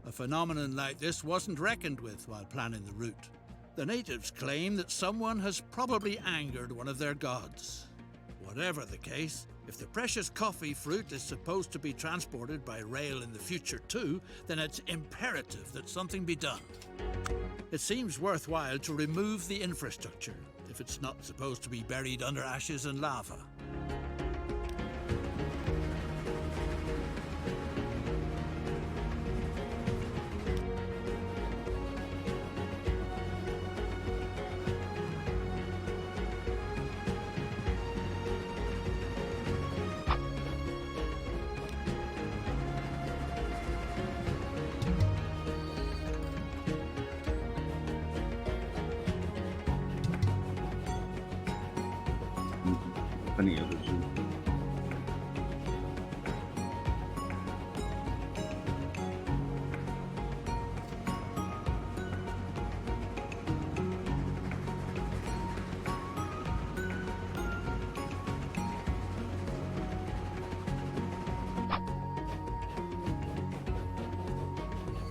A phenomenon like this wasn't reckoned with while planning the route. The natives claim that someone has probably angered one of their gods. Whatever the case, if the precious coffee fruit is supposed to be transported by rail in the future too, then it's imperative that something be done. It seems worthwhile to remove the infrastructure if it's not supposed to be buried under ashes and lava. wanneer dus.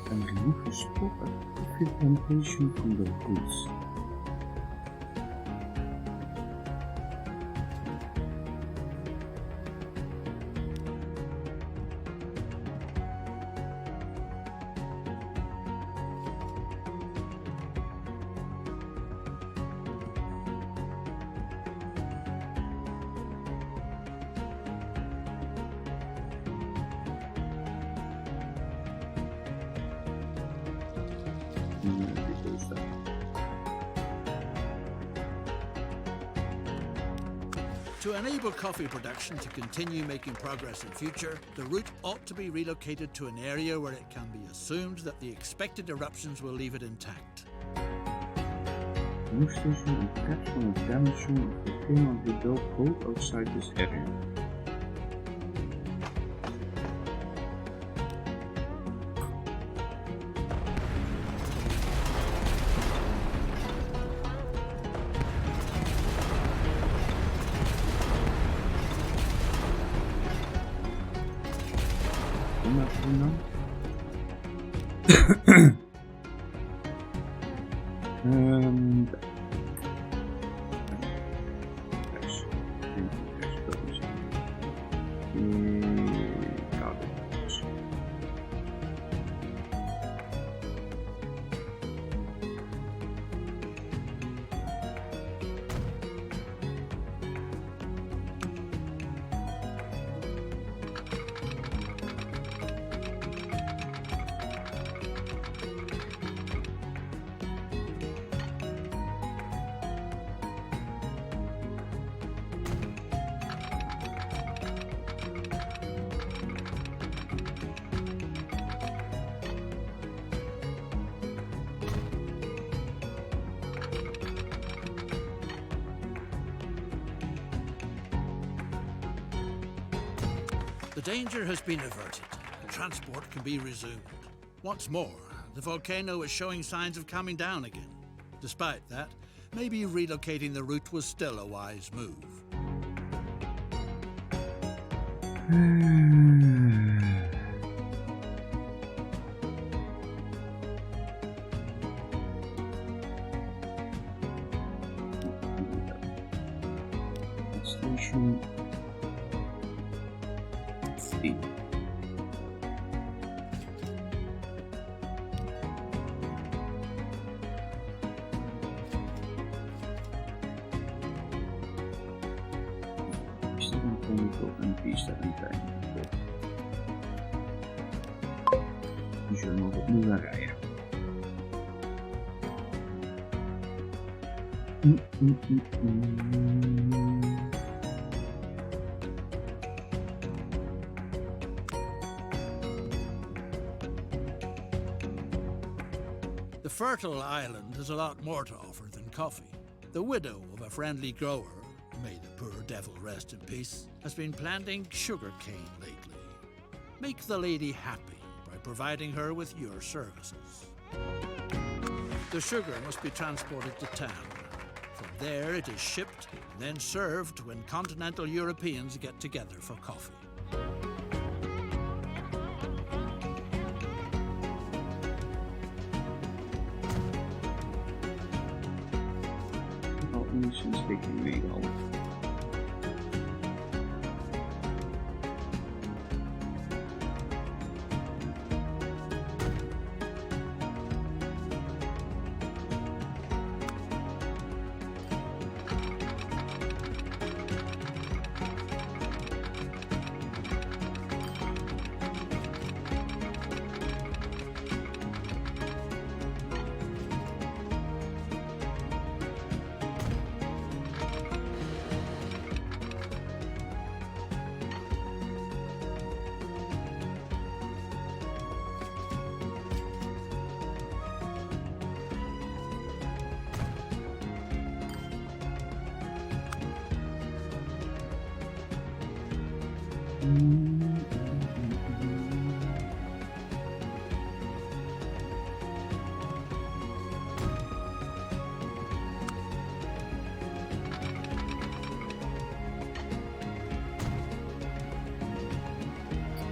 En genoeg gestopt de plantation van de roots. To enable coffee production to continue making progress in future, the route ought to be relocated to an area where it can be assumed that the expected eruptions will leave it intact. New station and catch from a damage zone of the Finland we built both outside this area. The danger has been averted. Transport can be resumed. What's more, the volcano is showing signs of calming down again. Despite that, maybe relocating the route was still a wise move. Station 3. Pista en chemical en pista en technical. Dus we mogen opnieuw gaan rijden. The fertile island has a lot more to offer than coffee. The widow of a friendly grower, may the poor devil rest in peace, has been planting sugarcane lately. Make the lady happy by providing her with your services. The sugar must be transported to town. From there it is shipped and then served when continental Europeans get together for coffee. Sinds rekening mee gehouden.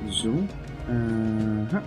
Zo. Ha.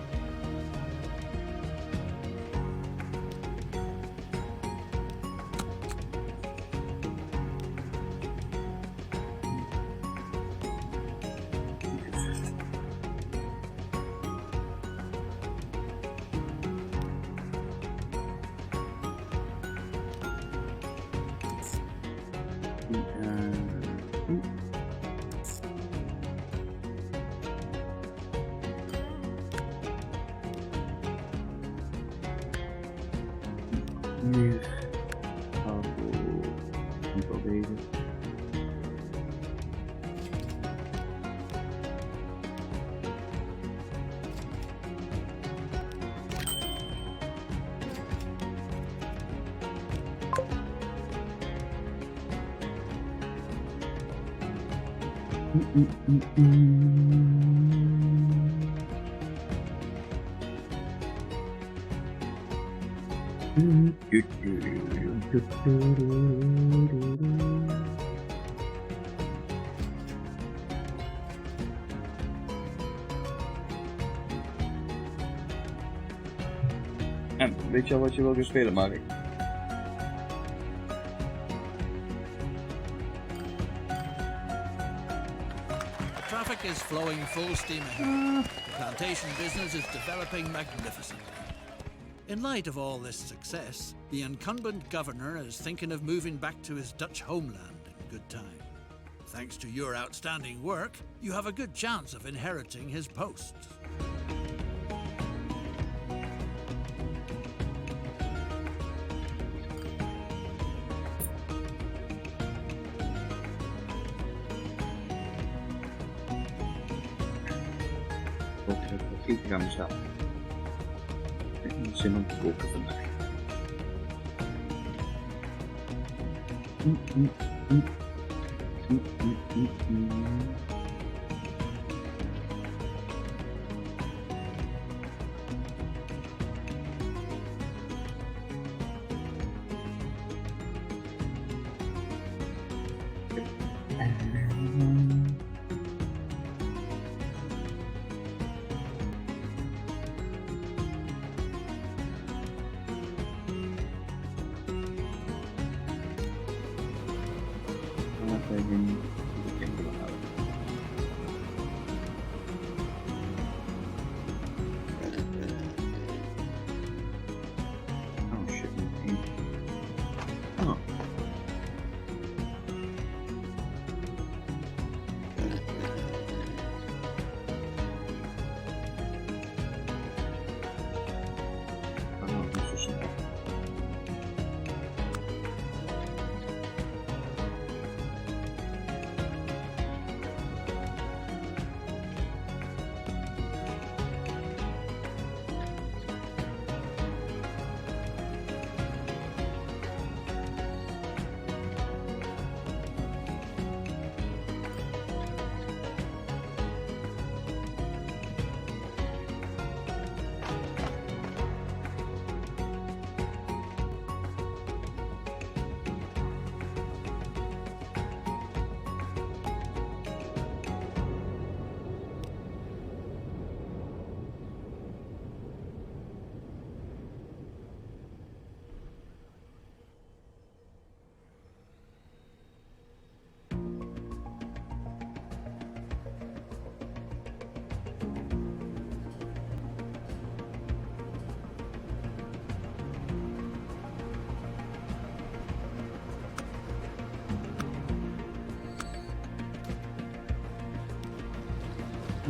Meer komt wel deze. En weet je al wat je wil gaan spelen, Marik? Traffic is flowing full steam ahead. The plantation business is developing magnificently. In light of all this success, the incumbent governor is thinking of moving back to his Dutch homeland in good time. Thanks to your outstanding work, you have a good chance of inheriting his post. Ik ga mezelf. Ik heb niet zin om te koken vandaag.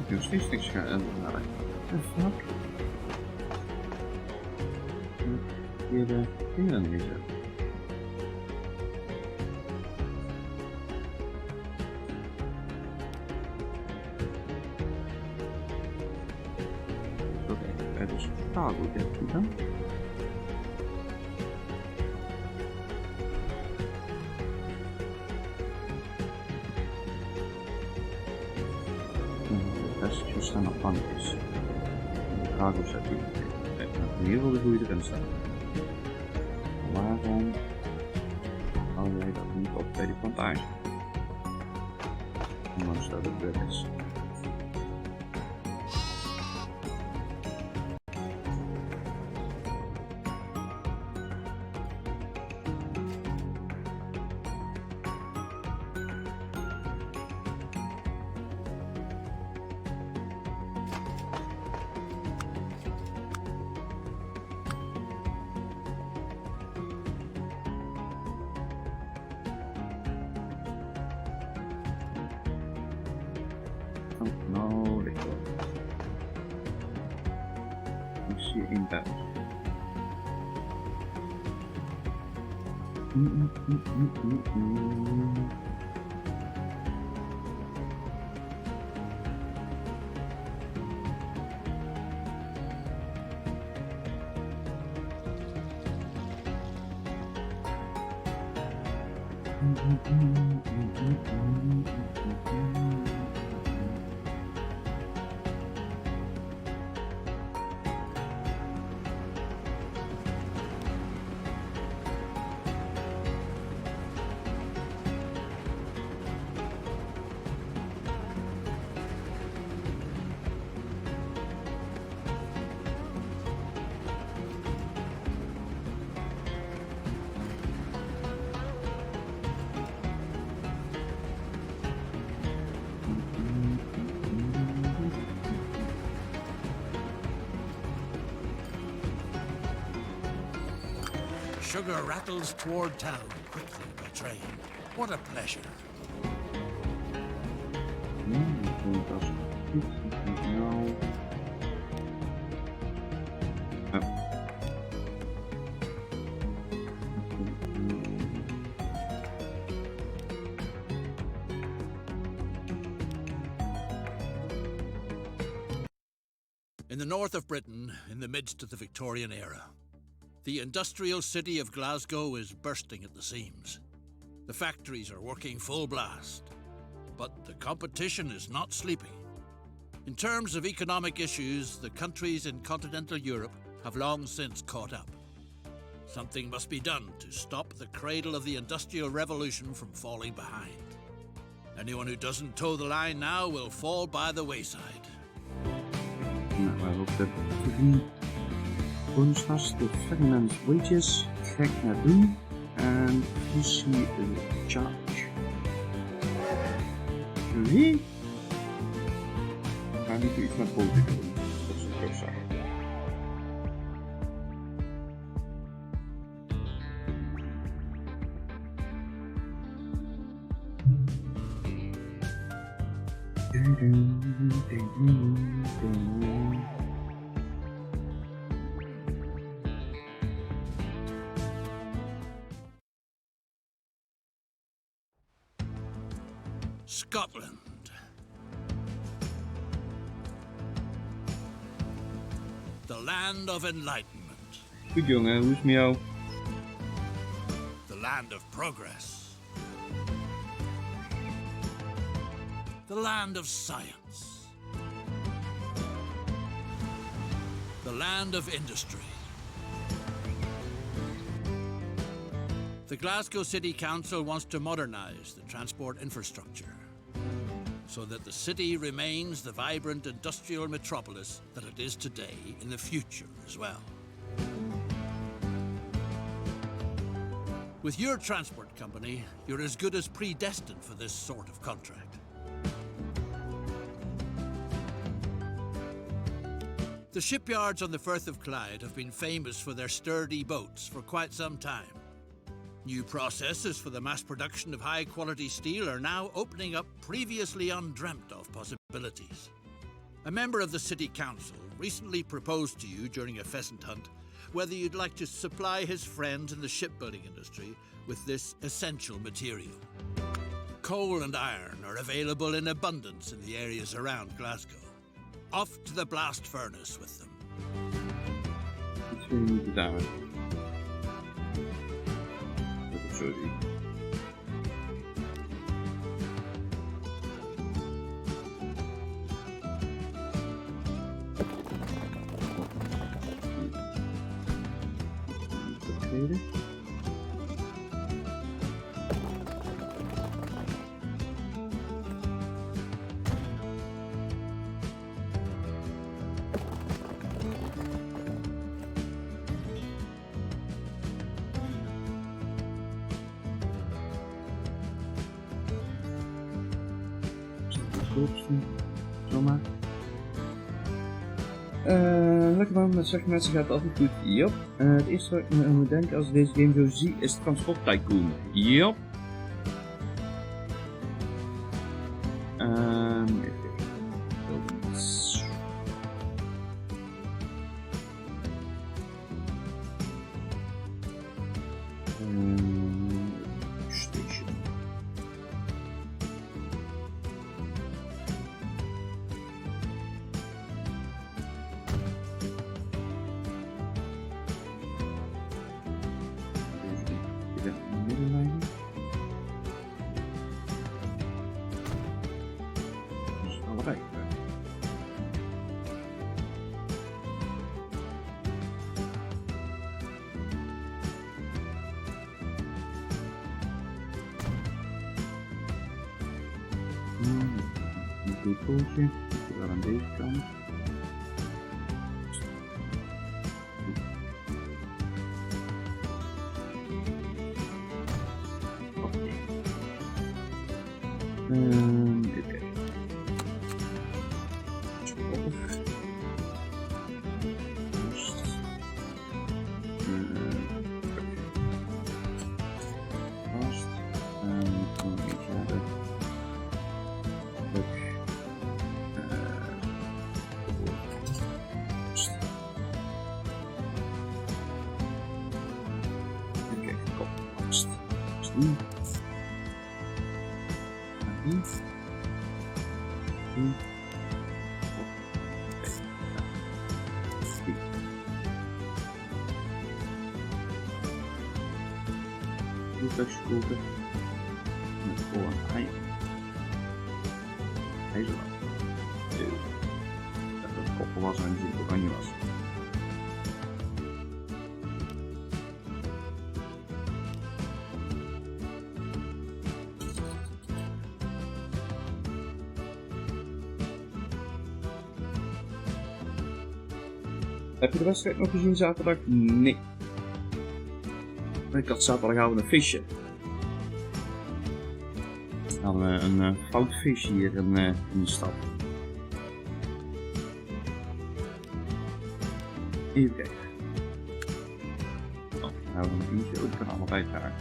Ik heb steeds niks gaan halen. Wat? Hier de dingen niet zo. Oké, het is totaal goed gedaan. vestigjes staan op bankjes. De cargo staat hier. Kijk, nou, in ieder geval de goede erin staat. Waarom hou jij dat niet op bij die plantage? Ondanks dat het weg is. Nou, ligt wel. Ik zie één bed. Sugar rattles toward town quickly by train. What a pleasure. In the north of Britain, in the midst of the Victorian era, the industrial city of Glasgow is bursting at the seams. The factories are working full blast, but the competition is not sleeping. In terms of economic issues, the countries in continental Europe have long since caught up. Something must be done to stop the cradle of the Industrial Revolution from falling behind. Anyone who doesn't toe the line now will fall by the wayside. Nou, we hebben ook de bonusgas, de fragment wages, gek naar doen en fusie charge. Wie? We gaan niet iets met boten doen, dat is een terugzag. Scotland. The land of enlightenment. Goed jongen, hoe is het met jou? The land of progress. The land of science. The land of industry. The Glasgow City Council wants to modernise the transport infrastructure so that the city remains the vibrant industrial metropolis that it is today in the future as well. With your transport company, you're as good as predestined for this sort of contract. The shipyards on the Firth of Clyde have been famous for their sturdy boats for quite some time. New processes for the mass production of high-quality steel are now opening up previously undreamt of possibilities. A member of the City Council recently proposed to you during a pheasant hunt whether you'd like to supply his friends in the shipbuilding industry with this essential material. Coal and iron are available in abundance in the areas around Glasgow. Off to the blast furnace with them. Iets wil je moeten daar. Sorry. beneden. Zomaar. Lekker man, met zachte mensen gaat het altijd goed. Jop. Het eerste wat ik me aan moet denken als ik deze game zo zie is Transport Tycoon. Jop. Even kijken. Station. Middenlijnen. Dus allebei. Een depootje. Ik wel aan deze kant. Even kijken. Vast. Nog een beetje hebben. Even kijken. Kop. Vast. Stoel. Voertuigskoker met voor een ei. Hij is er wel. Dat het koppel was en die oranje was. Heb je de wedstrijd nog gezien zaterdag? Nee. Ik had zaterdagavond een feestje. We hadden een fout feestje hier in de stad. Even kijken. Oh, dan houden we nog eentje. Ik kan allebei dragen.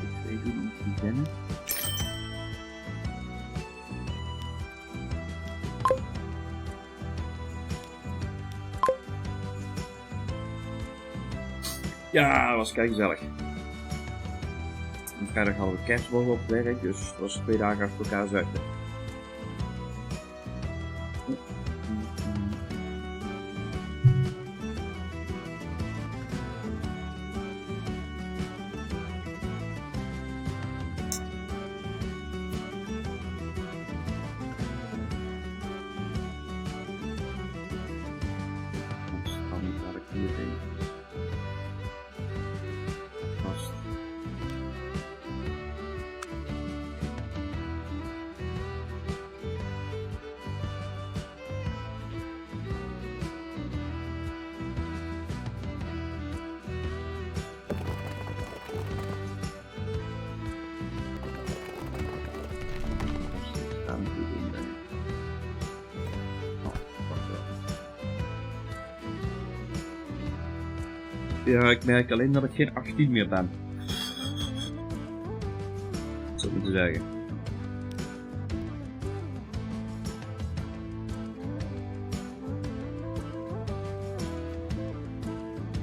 Ik weet niet om te kennen. Ja, dat was kei gezellig. En vrijdag hadden we kerstbogen op het werk, dus het was 2 dagen achter elkaar zuipen. Dan moet ik hier heen. Vast. Daar moet ik in brengen. Oh, wacht wel. Ja, ik merk alleen dat ik geen 18 meer ben. Dat zou ik moeten zeggen.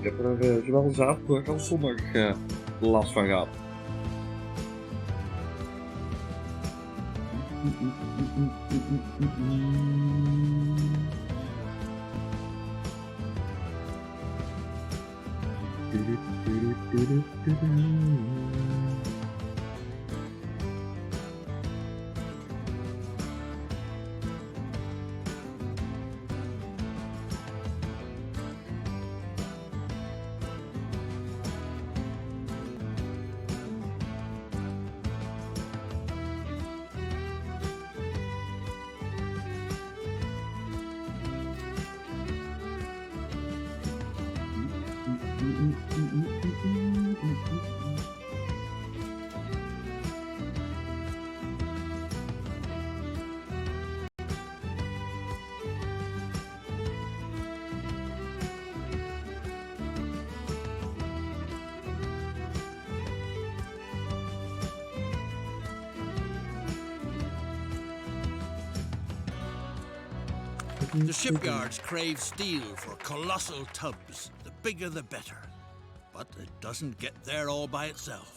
Ik heb er zowel zaterdag als zondag last van gehad. The shipyards crave steel for colossal tubs. The bigger the better. But it doesn't get there all by itself.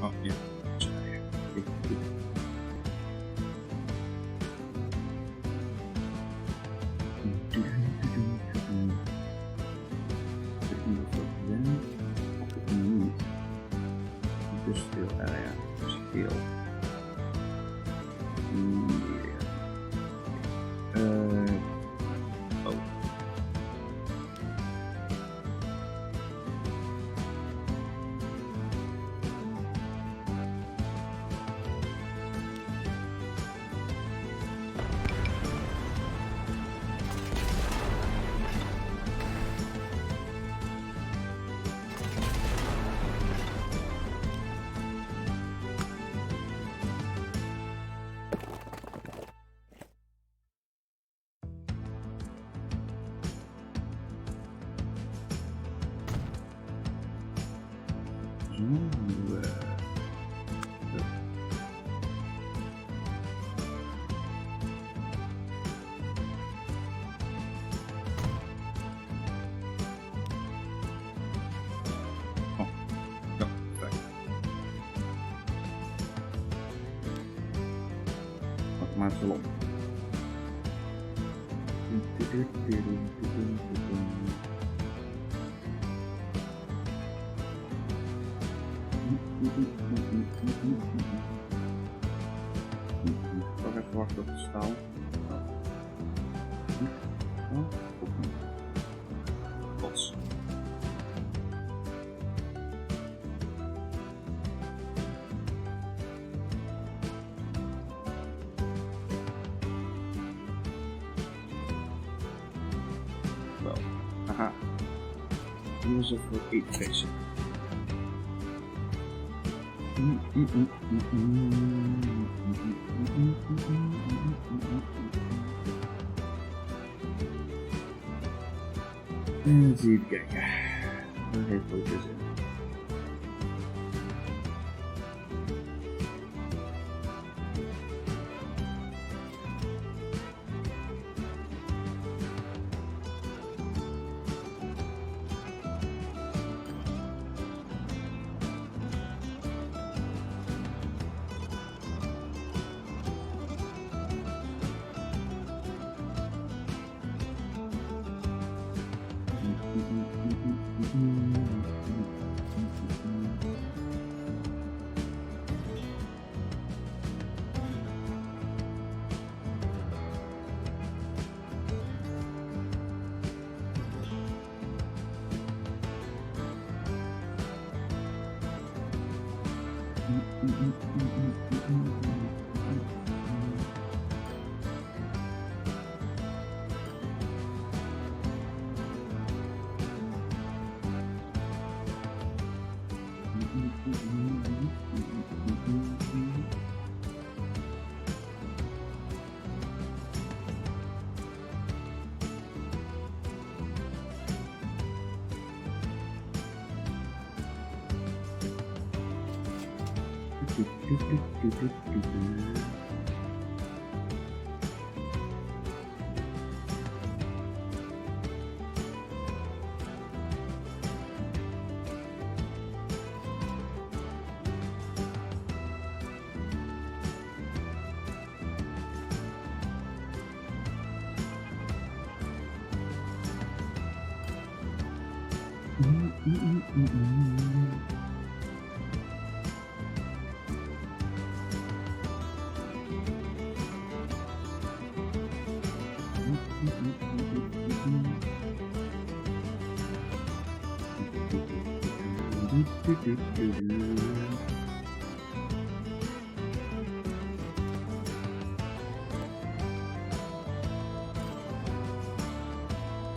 Oh, ja. Industrial area. Steel. Oh. Automatisch op. Toch even wachten op de staal. Bots. Wel, haha. Use voor 8 fixen. Even kijken. Dat heeft ook zin.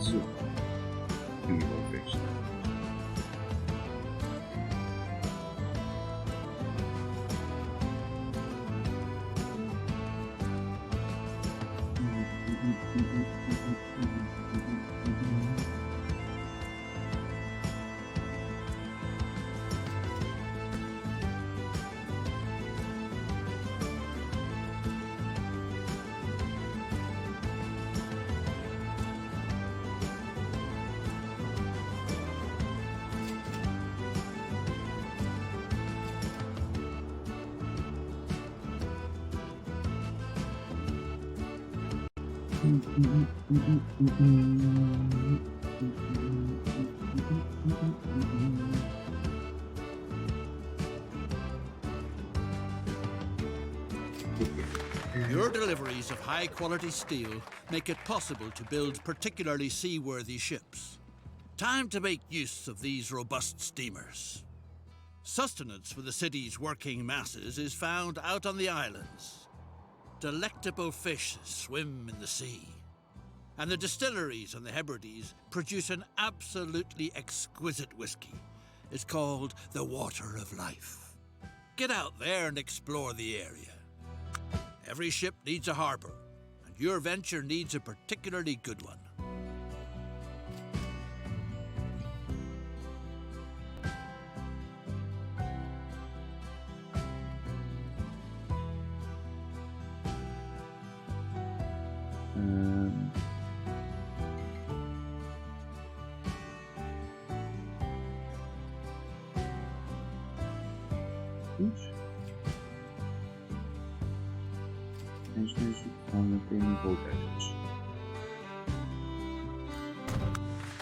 Zo. Nu wel fixen. Your deliveries of high-quality steel make it possible to build particularly seaworthy ships. Time to make use of these robust steamers. Sustenance for the city's working masses is found out on the islands. Delectable fish swim in the sea. And the distilleries on the Hebrides produce an absolutely exquisite whiskey. It's called the Water of Life. Get out there and explore the area. Every ship needs a harbor, and your venture needs a particularly good one. Goed. En dus nu gaan we meteen een boot uit.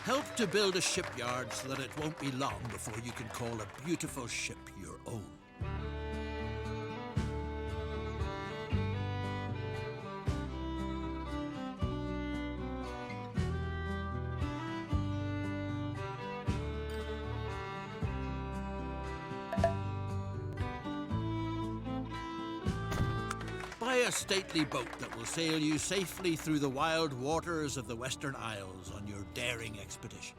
Help to build a shipyard so that it won't be long before you can call a beautiful ship your own. Buy a stately boat that will sail you safely through the wild waters of the Western Isles on your daring expedition.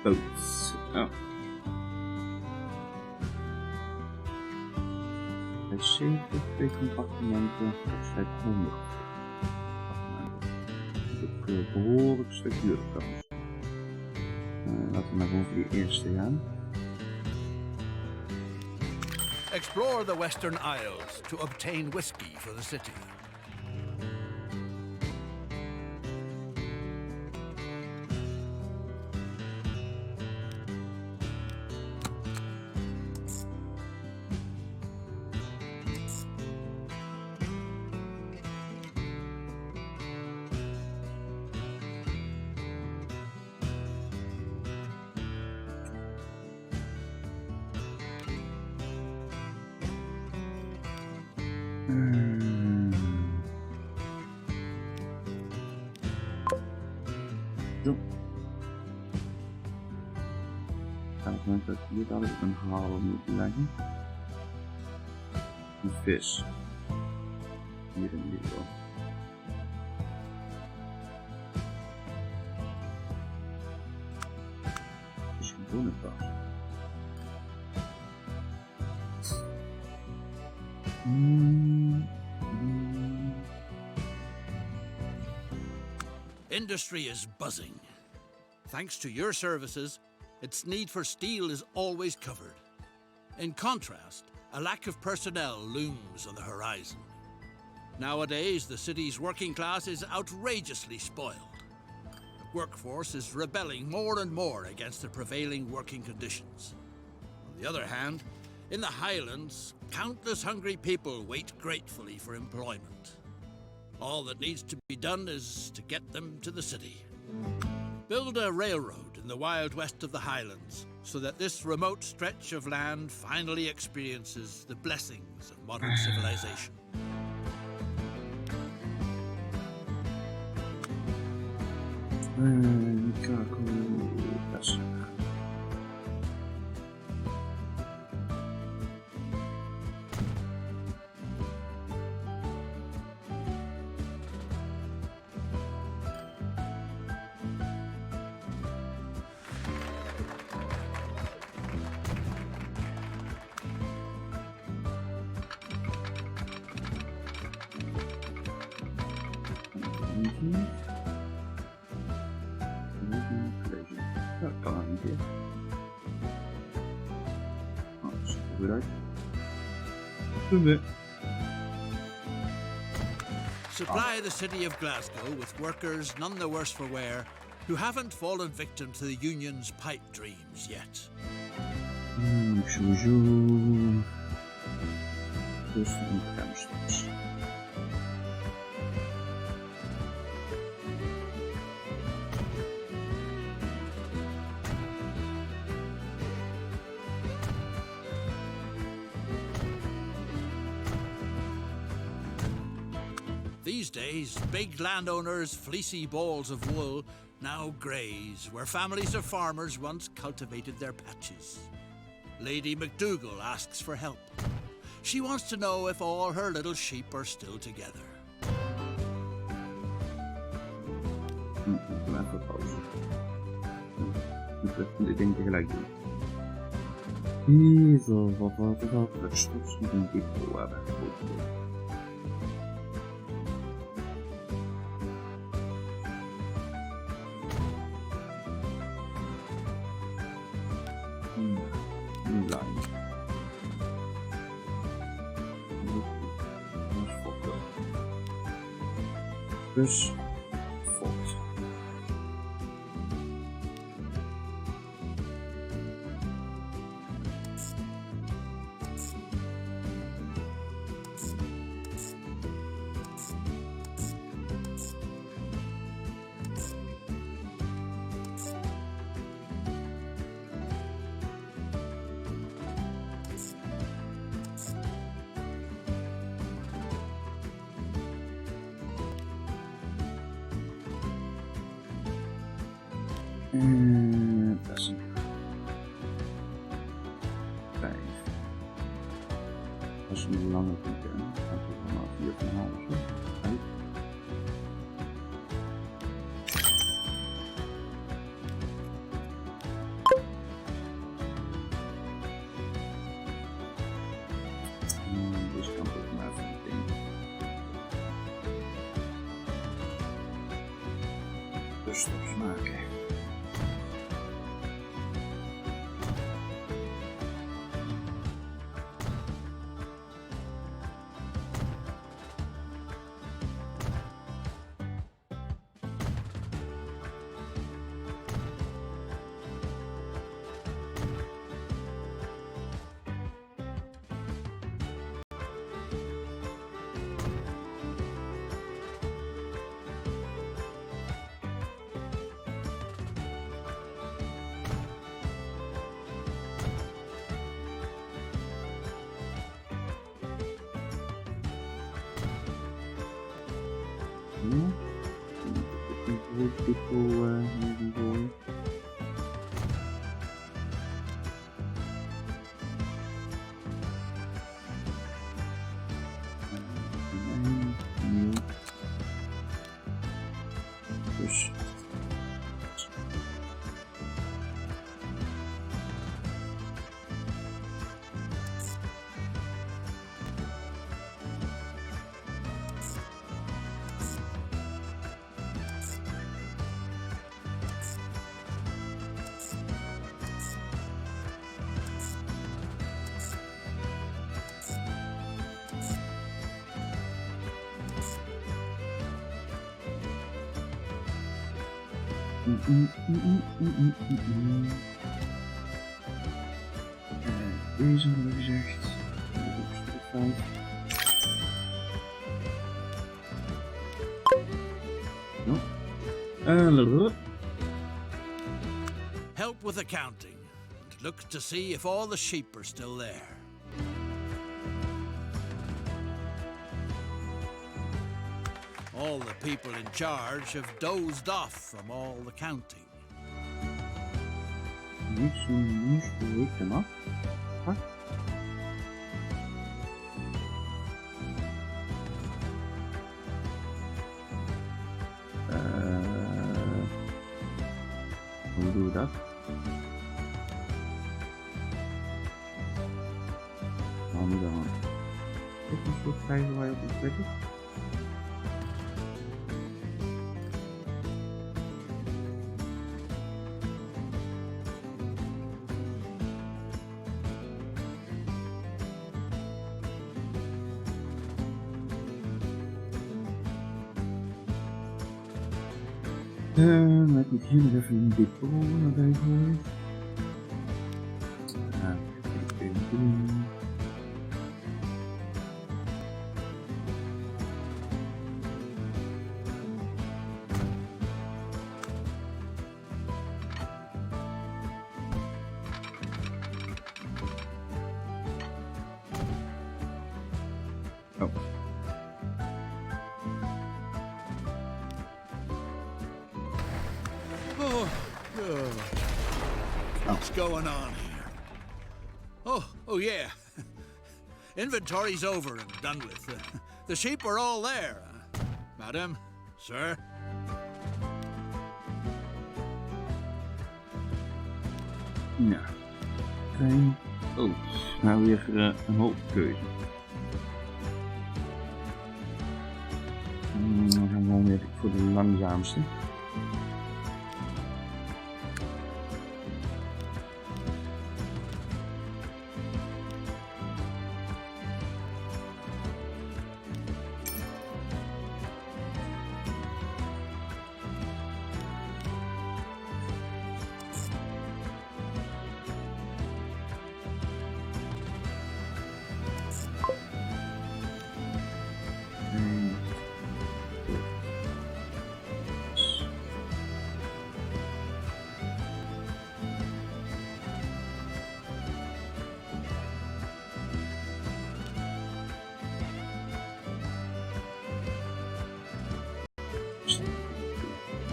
Boats. Oh. Bij 70 compartimenten of 100 compartimenten. Dat is ook een behoorlijk stuk duurder trouwens. Laten we maar gewoon voor die eerste gaan. Explore the Western Isles to obtain whiskey for the city. Zo. Op het moment dat hier hadden we een halen moeten leggen. Een vis. Hier in ieder geval. Dus gewoon een pas. Industry is buzzing. Thanks to your services, its need for steel is always covered. In contrast, a lack of personnel looms on the horizon. Nowadays, the city's working class is outrageously spoiled. The workforce is rebelling more and more against the prevailing working conditions. On the other hand, in the Highlands, countless hungry people wait gratefully for employment. All that needs to be done is to get them to the city. Build a railroad in the wild west of the Highlands so that this remote stretch of land finally experiences the blessings of modern civilization. Dat kan er niet in. Oh, dat ziet er weer uit. Supply the city of Glasgow with workers none the worse for wear who haven't fallen victim to the union's pipe dreams yet. Sowieso. Dus een bremstas. These days, big landowners' fleecy balls of wool now graze where families of farmers once cultivated their patches. Lady McDougall asks for help. She wants to know if all her little sheep are still together. Even pauze. Moeten we dit ding tegelijk doen. Hier, wat ruststof moet een depot hebben. Dus volgt. Dat is een 5. Dat is een lange weekend. Dat is maar 4 van half. Deze kant ook maar even meteen. Dus stops maken. Deze hebben we gezegd. Help with accounting and look to see if all the sheep are still there. All the people in charge have dozed off from all the counting. Niet zo moeilijk enough. Huh? Hoe doen we dat? Nou, nu dan. Is er een soort krijgen waar je op moet klikken? Laat ik hier nog even een depot erbij gooien. Oh. What's going on here? Oh yeah. Inventory's over and done with. The sheep are all there. Madam, sir. Ja. Oké. Oh, nou weer een hoop keuze. Dan gaan we gewoon weer voor de langzaamste.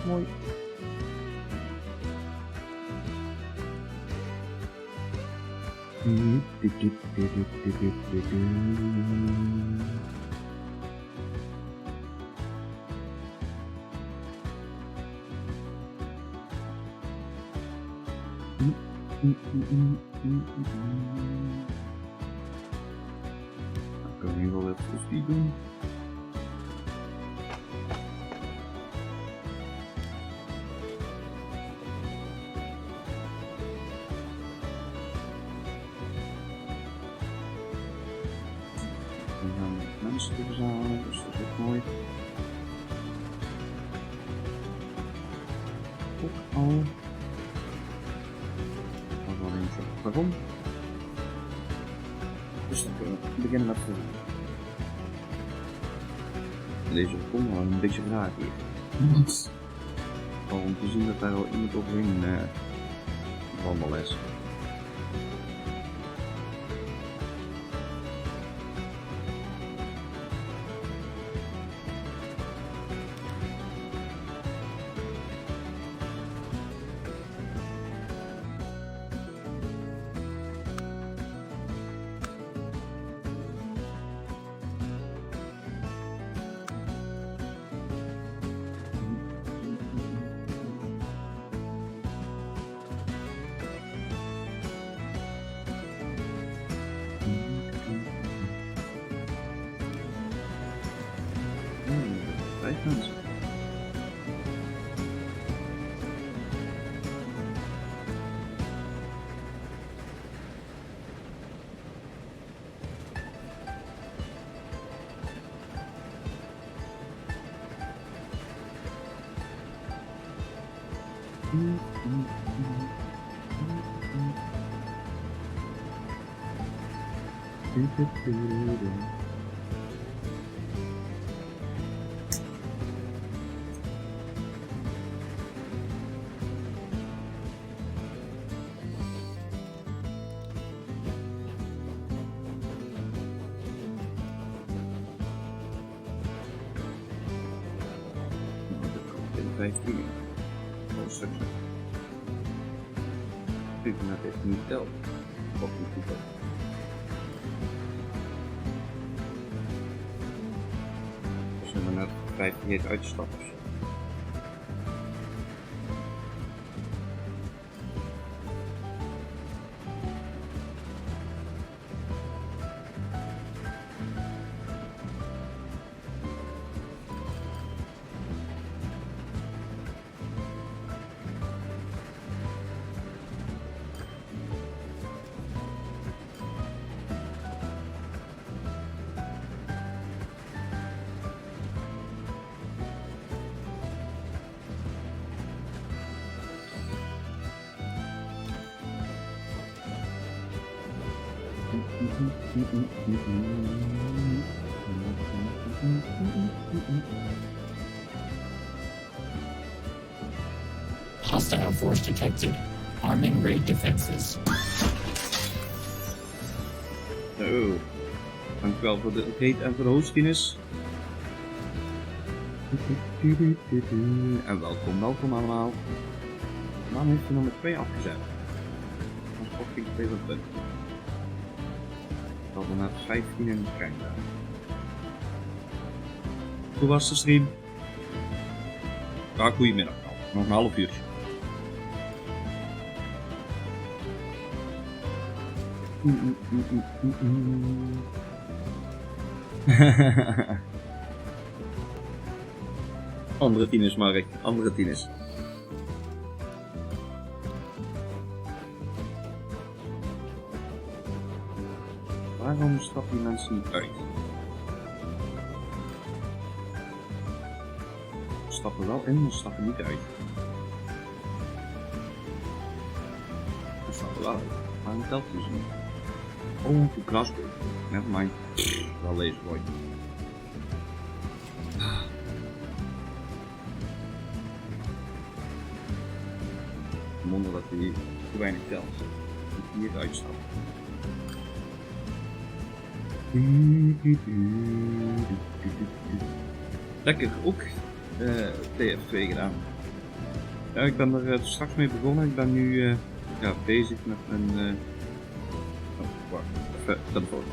Mooi. Dan kunnen we hier wel even koffie doen. En dan mensen te verzamelen, dus dat is ook mooi. Ook al. Dan wel eentje waarom. Dus dan kunnen we beginnen met de. Deze komt wel een beetje raar hier. Om te zien dat daar al iemand overheen wandel is. Construction. Ik denk dat dit niet telt. Of niet telt. Dus we hebben net 58 uitstappen. Hostile force detected. Arming raid defenses. Zo. Dankjewel voor de update en voor de hostkennis. En welkom allemaal. Dan heeft hij nummer 2 afgezet. Transport ging 2 van punt. We hadden net 15 in de trein daar. Hoe was de stream? Ja, goedemiddag al. Nog een half uurtje. Andere tieners, Mark. Andere tieners. Waarom stappen die mensen niet uit? Ze stappen wel in, maar ze stappen niet uit. Ze stappen wel uit. Waarom telt dus niet? Oh, to Glasgow. Nevermind. Wel lezen mooi. Wonder dat hij te weinig telt. Dat hij niet uitstapt. Lekker, ook TF2 gedaan. Ja, ik ben er straks mee begonnen. Ik ben nu bezig met een... wacht, even telefoon.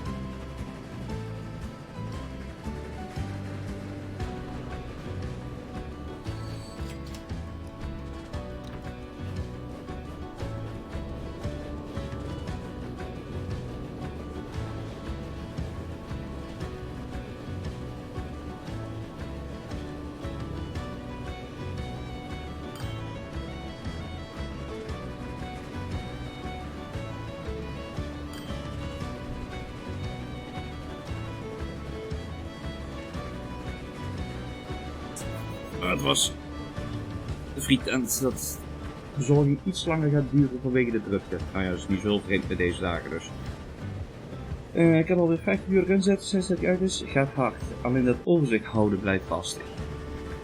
Het was de frietent dat de bezorging iets langer gaat duren vanwege de drukte. Nou ja, dat is niet zo vreemd bij deze dagen dus. Ik heb alweer 50 uur erin zitten sinds dat hij uit is. Gaat hard. Alleen dat overzicht houden blijft lastig.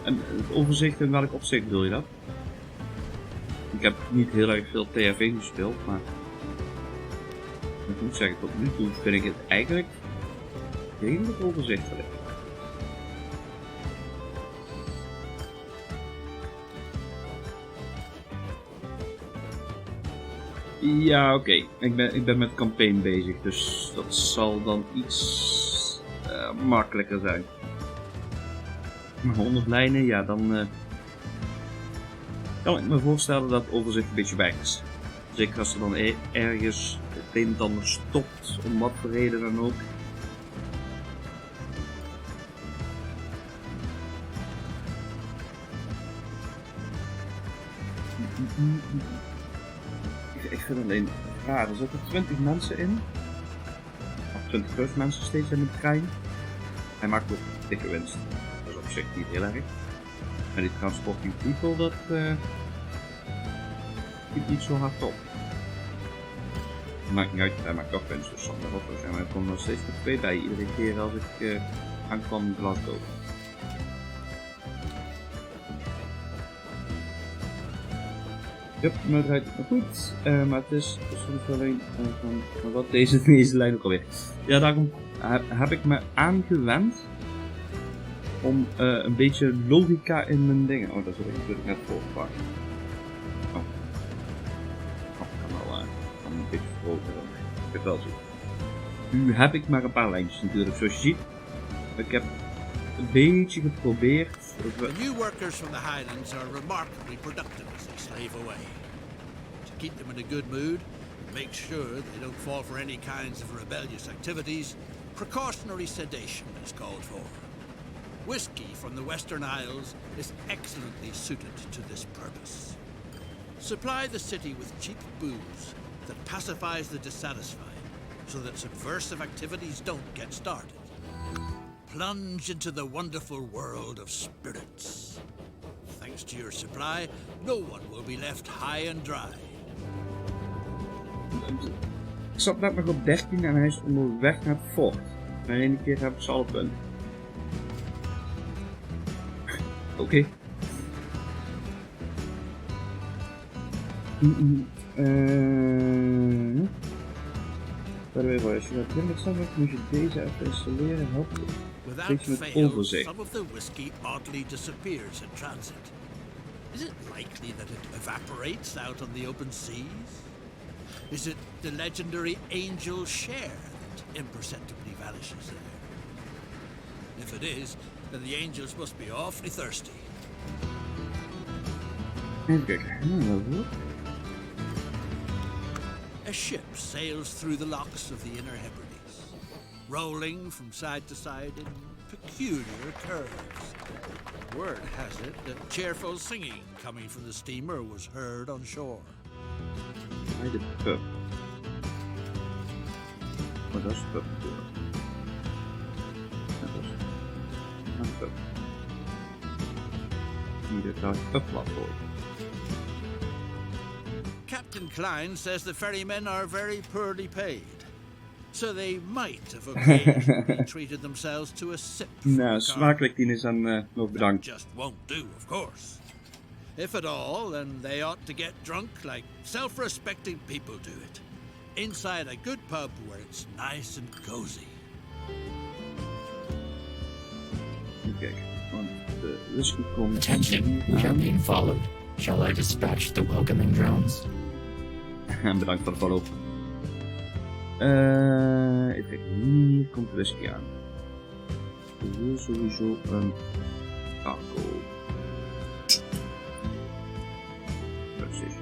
En het overzicht in welk opzicht bedoel je dat? Ik heb niet heel erg veel TF1 gespeeld, maar ik moet zeggen, tot nu toe vind ik het eigenlijk redelijk overzichtelijk. Ja, oké. Ik ben met campaign bezig, dus dat zal dan iets makkelijker zijn. Maar 100 lijnen, ja, dan kan ik me voorstellen dat het overzicht een beetje weinig is. Zeker als er dan ergens het een en ander stopt, om wat voor reden dan ook. Ik vind alleen raar, er zitten 20 mensen in. Of 20 plus mensen steeds in de trein. Hij maakt ook dikke winst. Dat is op zich niet heel erg. Maar die transporting people, dat piep niet zo hard op. Maakt niet uit, hij maakt toch winst, dus zonder auto zijn. Maar er komen nog steeds de 2 bij, iedere keer als ik aankwam in Glasgow. Yep, maar het rijdt nog goed, maar het is soms alleen van wat deze lijn ook alweer. Ja, daarom heb ik me aangewend om een beetje logica in mijn dingen. Oh, dat is natuurlijk net voorgepakt. Oh, ik kan wel een beetje vergroten. Ik heb wel zien. Nu heb ik maar een paar lijntjes natuurlijk, zoals je ziet. Ik heb een beetje geprobeerd. The new workers from the Highlands are remarkably productive as they slave away. To keep them in a good mood and make sure they don't fall for any kinds of rebellious activities, precautionary sedation is called for. Whiskey from the Western Isles is excellently suited to this purpose. Supply the city with cheap booze that pacifies the dissatisfied so that subversive activities don't get started. Plunge into the wonderful world of spirits. Thanks to your supply, no one will be left high and dry. Ik zat net nog op 13 en hij is onderweg naar het fort. Maar één keer heb ik ze alle punten. Oké. By the way, als je dat ding met hebt, moet je deze even installeren. Helpt het. Without fail, some of the whiskey oddly disappears in transit. Is it likely that it evaporates out on the open seas? Is it the legendary angel share that imperceptibly vanishes there? If it is, then the angels must be awfully thirsty. Even kijken. A ship sails through the locks of the Inner Hebrides, rolling from side to side in peculiar curves. Word has it that cheerful singing coming from the steamer was heard on shore. Bij de pub. Oh, dat is de pub natuurlijk. Dat is een pub. Hier is daar een platform. Captain Klein says the ferrymen are very poorly paid, so they might have occasionally treated themselves to a sip. Nou, smakelijk die is dan nog bedankt. Just won't do, of course. If at all, then they ought to get drunk like self-respecting people do it, inside a good pub where it's nice and cozy. Even kijken, want de whisky komt. Attention, we are being followed. Shall I dispatch the welcoming drones? Bedankt voor de follow. Even kijken, hier komt de whisky aan. Hier sowieso een taco. Precies.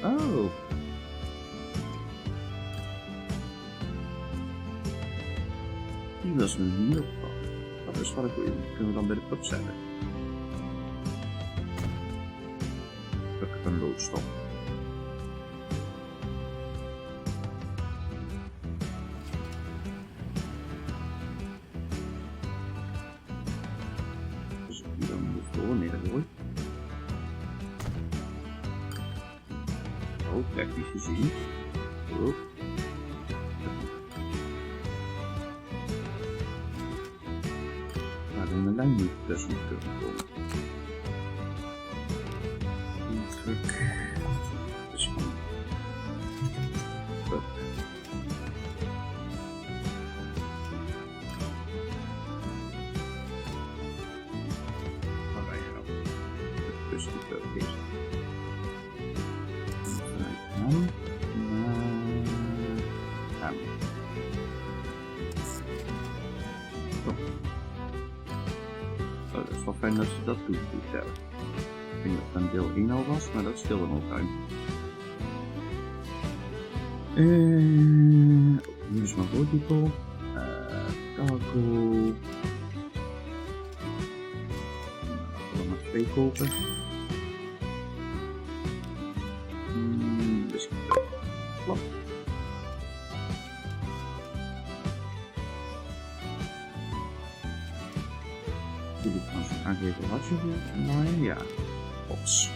Oh. Die was me niet opgevallen. Dat is wel een goeie. Kunnen we dan bij de pub zetten? Heb ik een loodstop. Dus hier dan moet ik door, nee dat hoor. Oh, technisch gezien. Oh. Maar dan een lijn niet tussen kunnen komen. Druk. Dus gewoon. Up. Waar ben je nou? Dus die punt is. Vanuit aan. Aan. Oh. Oh, dat is wel fijn dat ze dat doet, die tel. Ik denk dat het een deel 1 al was, maar dat scheelde nog ruim. Hier is mijn boordje. Taco. Ik wil er maar 2 kopen. Dus klap. Wil ik aangeven wat je wil? Maar ja. Ops.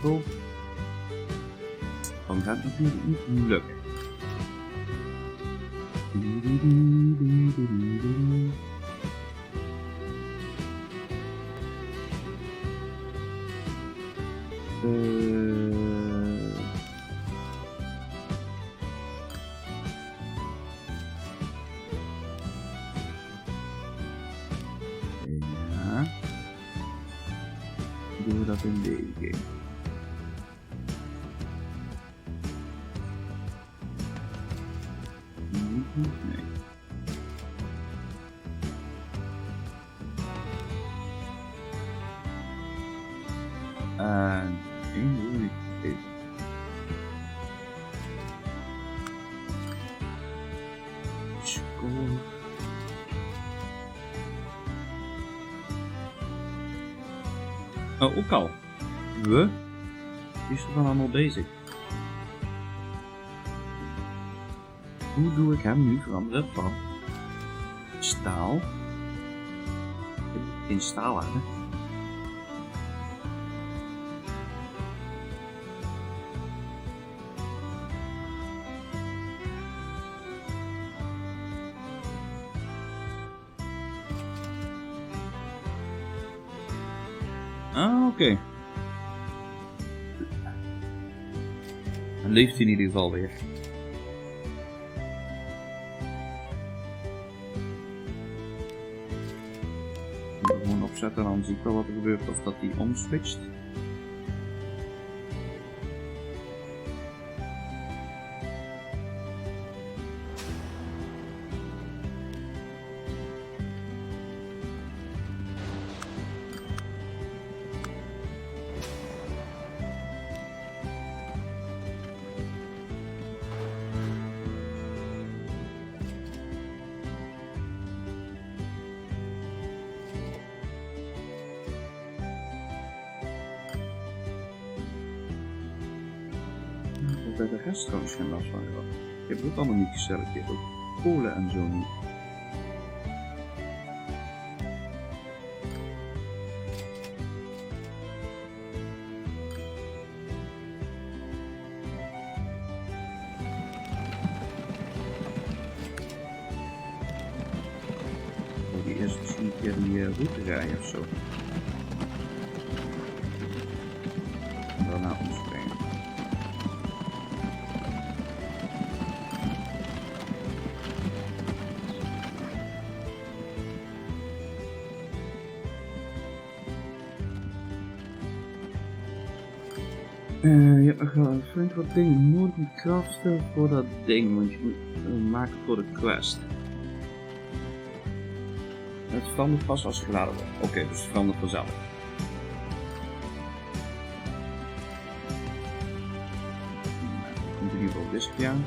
Apple. Dan gaat het natuurlijk niet lukken. Ja. Doen we dat in deze game? Nee. Eén wil ik even. Score. Oh, ook al. We? Die is er dan allemaal bezig. Hoe doe ik hem nu veranderen van staal in staal aan? Ah, oké. Dan leeft hij in ieder geval weer. Gewoon opzetten en dan zie ik wel wat er gebeurt of dat hij omswitcht. Bij de rest trouwens geen last van gehad. Ik heb het ook allemaal niet geselecteerd, ook kolen en zo niet. Wil die eerst misschien een keer die route rijden of zo. En daarna omspringen. Je vindt wat dingen moet craften voor dat ding, want je moet maken voor de quest. Het verandert pas als het geladen wordt. Oké, dus het verandert vanzelf. Dan komt in ieder geval whisky aan.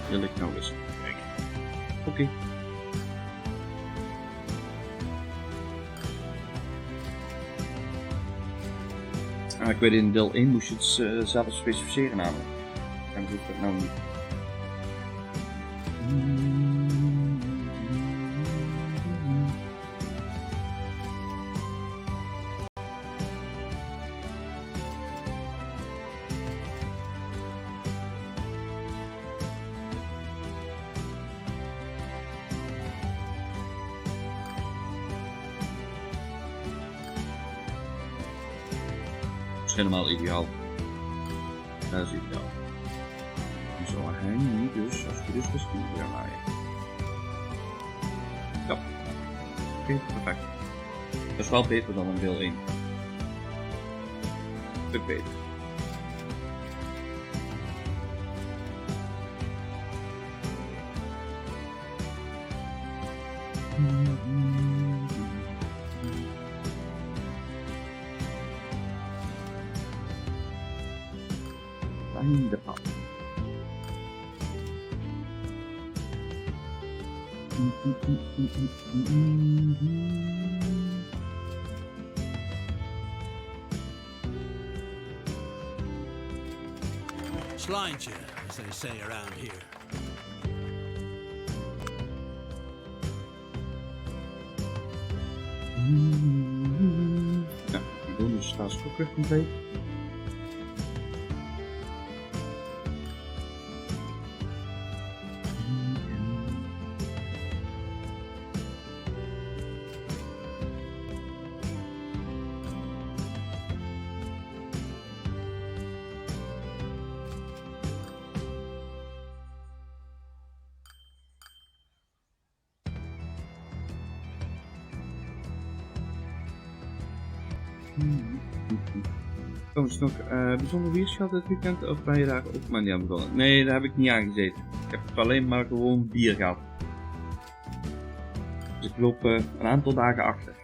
Wil ik nou eens kijken. Oké. Ik weet in deel 1 moest je het zelf specificeren namelijk. En doe ik dat nou niet. Dat is helemaal ideaal. Dat is ideaal. Dan zal hij niet dus, als je dus misschien weer laaien. Ja. Oké, perfect. Dat is wel beter dan een deel 1. Stuk beter. De pap. Slijntje, as they say around here. Ja, die bonus staat ook weer compleet. Oh, is het nog bijzonder weerschat dit weekend of ben je daar ook maar niet aan begonnen? Nee, daar heb ik niet aan gezeten. Ik heb alleen maar gewoon bier gehad. Dus ik loop een aantal dagen achter.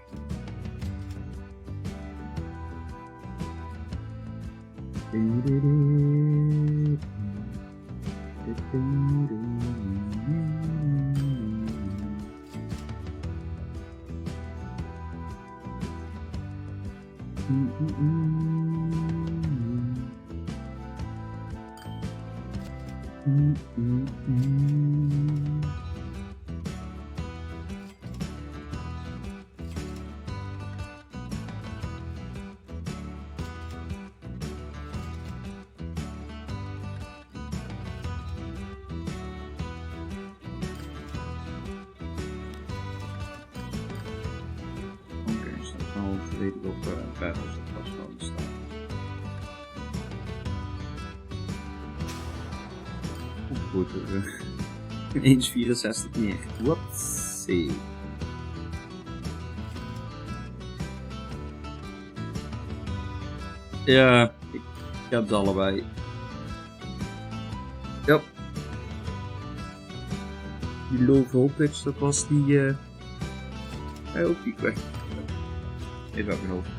Weet ik op battles dat was gewoon staan. Goed, ineens 64 meer. Whoopsie. Ja, ik heb ze allebei. Ja. Die low voltage, dat was die ook die weg. Even uit mijn hoofd.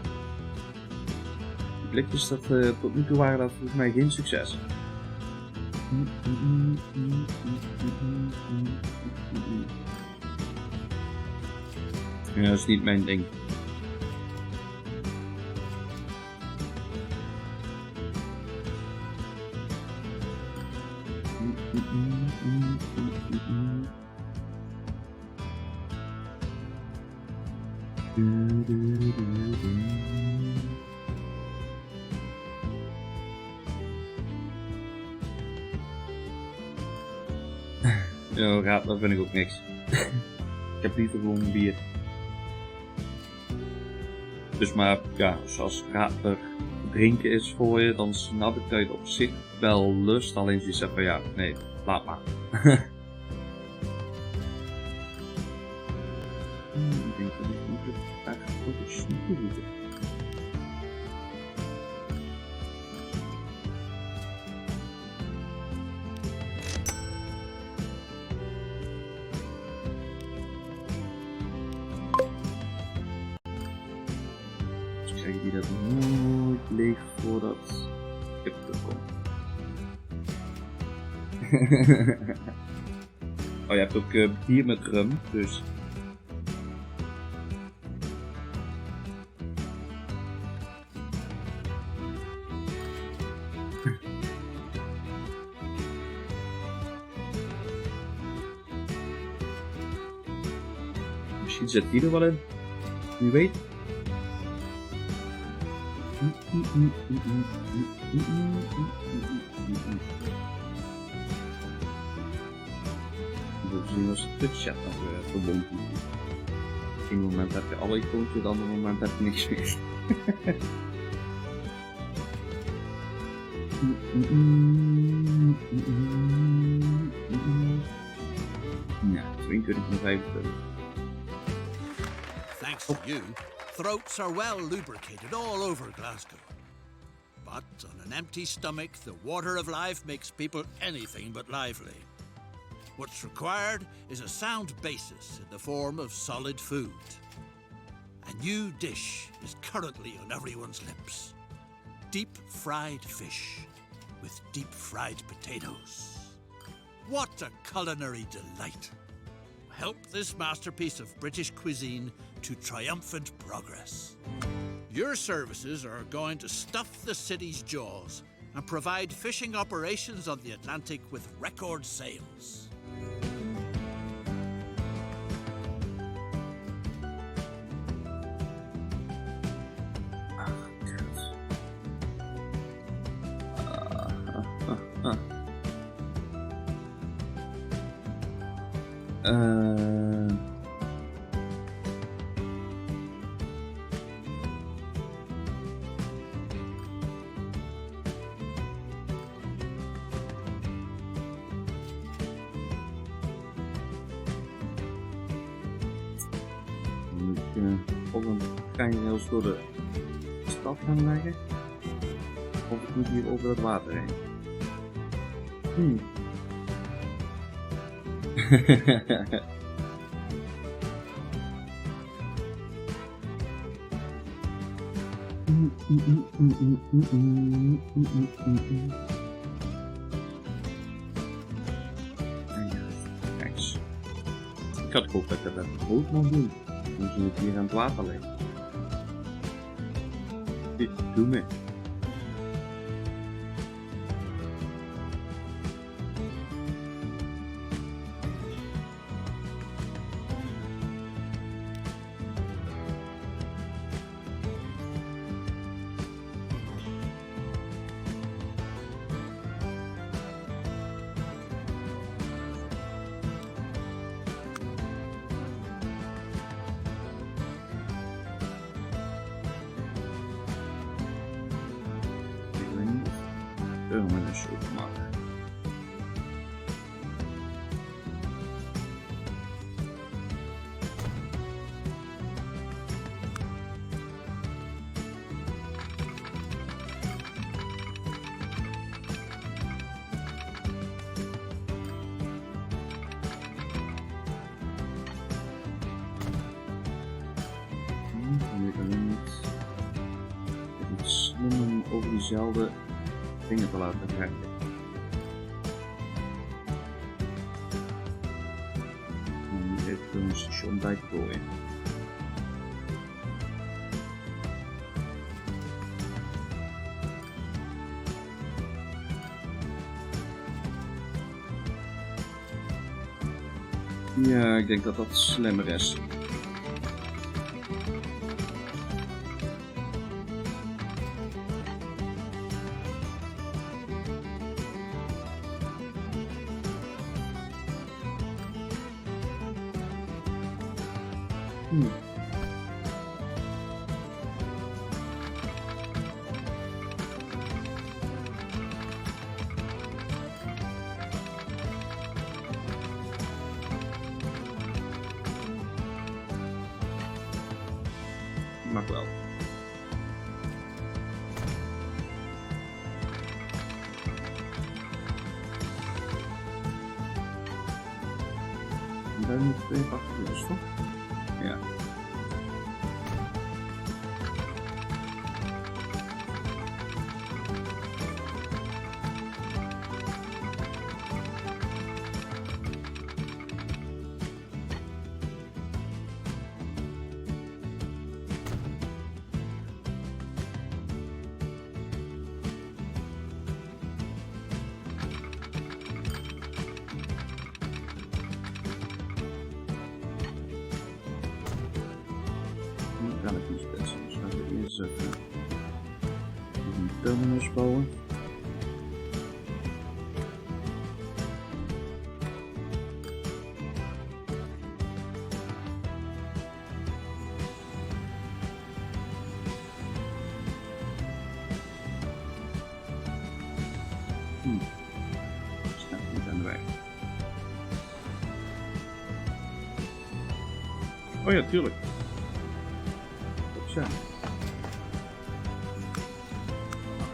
Die blikjes, dat tot nu toe waren dat volgens mij geen succes. Ja, dat is niet mijn ding. Ja, raad, dat vind ik ook niks. Ik heb liever gewoon bier. Dus maar ja, zoals raper drinken is voor je, dan snap ik dat je het op zich wel lust. Alleen je zegt van ja, nee, laat maar. Ik denk dat ik moet het eigenlijk ook een snoepje doen. Die dat nooit leeg voordat ik terugkom. Oh, je hebt ook bier met rum, dus. Misschien zit die er wel in. Wie weet. We zien als de chat nog verbonden. Op een moment heb je alle icoontjes, op het andere moment heb je niks meer. Ja, 22,25. Thanks to you, throats are well lubricated all over Glasgow. But on an empty stomach, the water of life makes people anything but lively. What's required is a sound basis in the form of solid food. A new dish is currently on everyone's lips. Deep fried fish with deep fried potatoes. What a culinary delight! Help this masterpiece of British cuisine to triumphant progress. Your services are going to stuff the city's jaws and provide fishing operations on the Atlantic with record sails. Of een treinrails door de stad gaan leggen, of ik moet hier over het water heen. Thanks. Ik had gehoopt dat ik dat goed mocht doen. Dan zie ik hier aan het water liggen. Dit doe me. Met een soep maken. Nu kan ik niet slim om over diezelfde dingen te laten werken. En nu even een station bij te gooien. Ja, ik denk dat dat slimmer is. Mag wel. En daar moet ik even achter los, toch? Ja. Kan ik niet splitsen, dus gaan we eerst even een terminus bouwen. Staat niet aan de weg. Oh ja, tuurlijk. Zo. Dat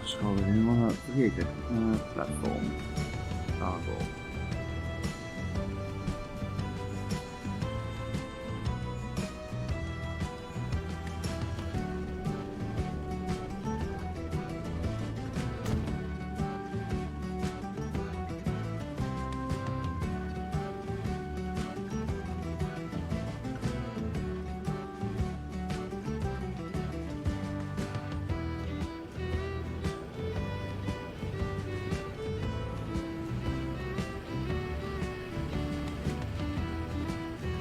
is gewoon helemaal vergeten. Platform. Cargo.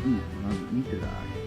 Dan het niet draaien.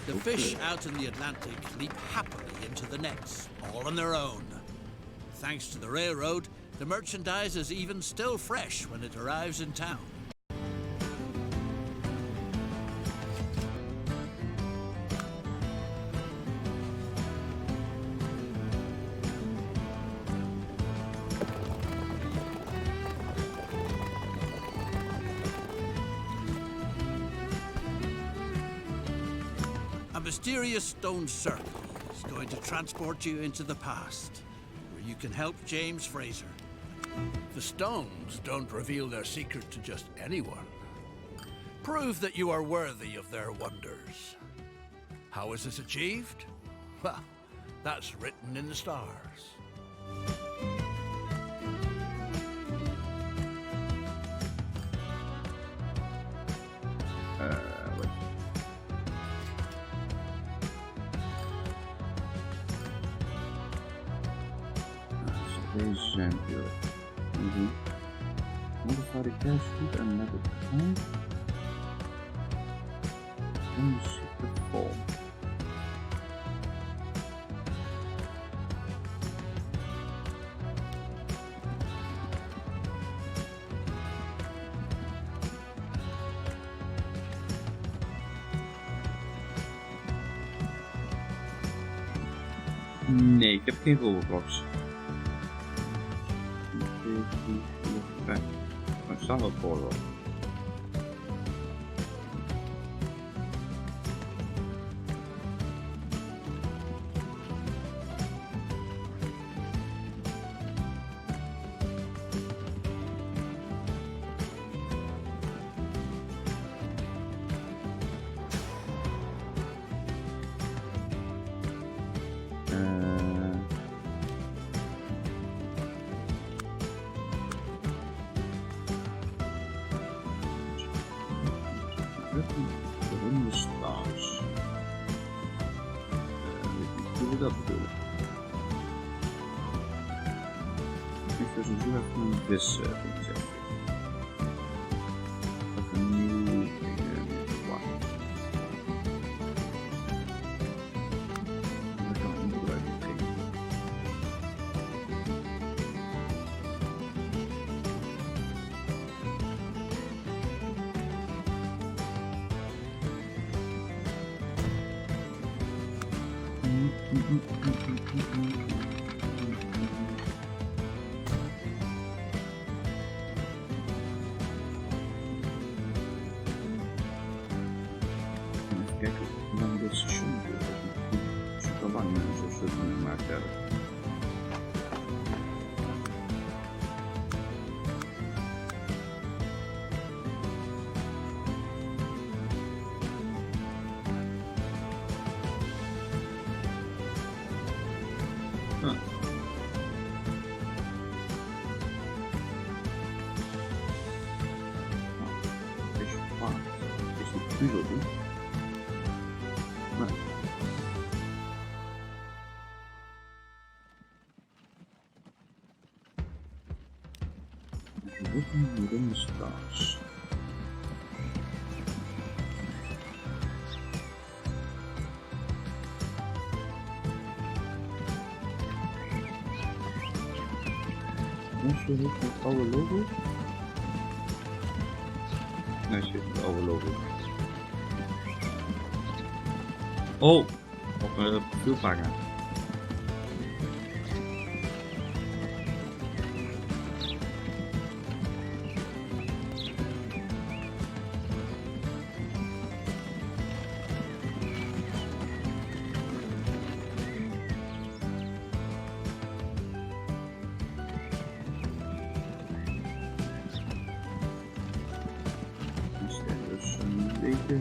The fish out in the Atlantic leap happily into the nets, all on their own. Thanks to the railroad, the merchandise is even still fresh when it arrives in town. A mysterious stone circle is going to transport you into the past, where you can help James Fraser. The stones don't reveal their secret to just anyone. Prove that you are worthy of their wonders. How is this achieved? Well, that's written in the stars. Wait. Deze zijn natuurlijk. Modify the cash food and let it come. En de super vol. Nee, ik heb geen Roblox. Maar ik sta wel voor wel. De stars. Hoe we dat bedoelen? Ik dus een zoek van een vis zeggen. Dat een nieuw wauw. Dat kan ik niet gebruiken. Even kijken hoe lang dit station duurt. Super lang zoals we het nu gemaakt hebben. Nu zo doen. Maar. Looking within the stars. Als je het oude logo. Nee, zit het oude logo. Oh, op een profielpagina. Zeker.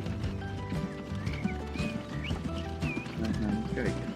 We gaan kijken.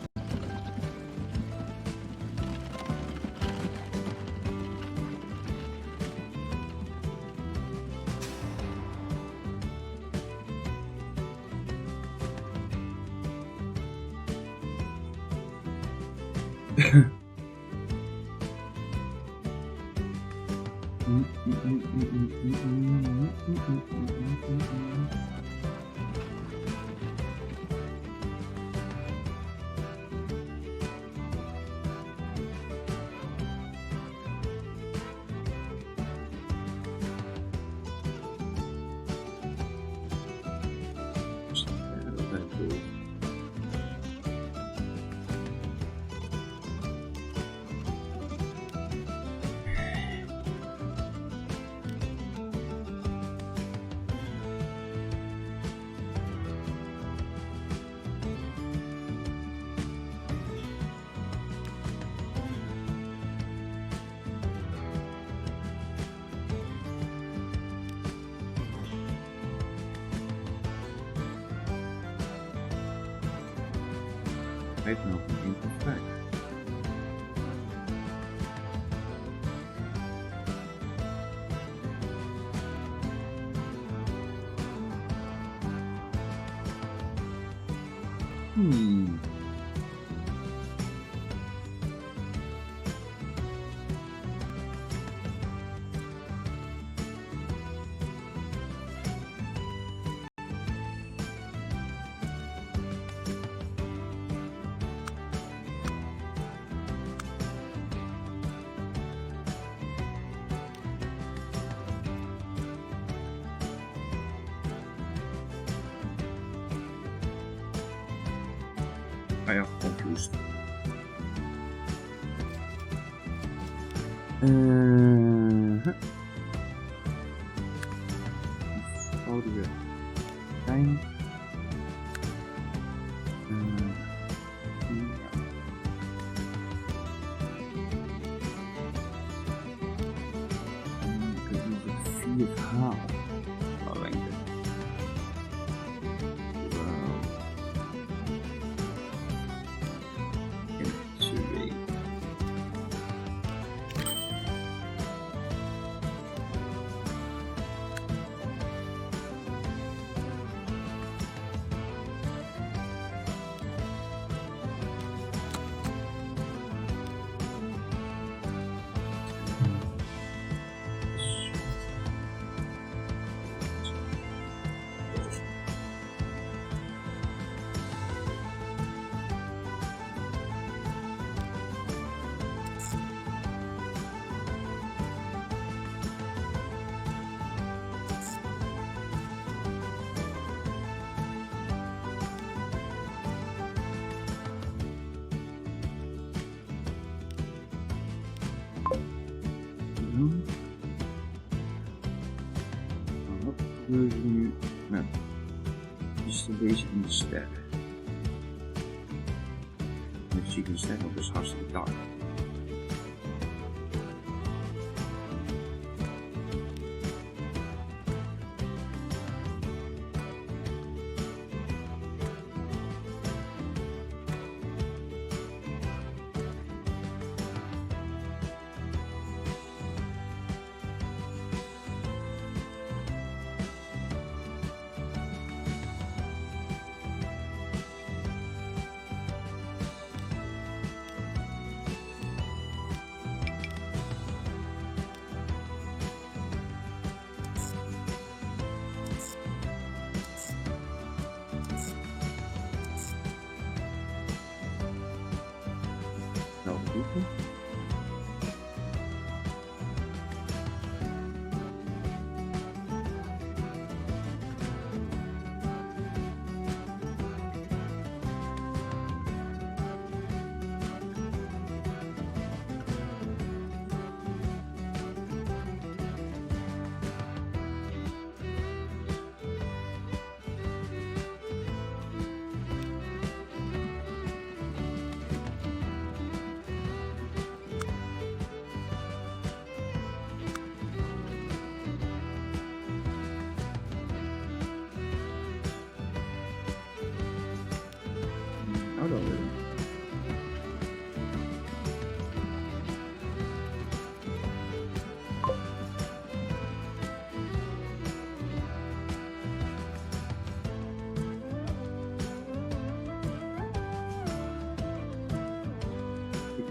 Heeft nog een enkele vraag. Ah ja, confused. Houden we fijn. Ik heb nog een 4 haal. Alleen dit. Wat gebeurt er nu met deze in de sterren? Nu zie ik een ster op, dus hartstikke koud.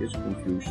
is confused.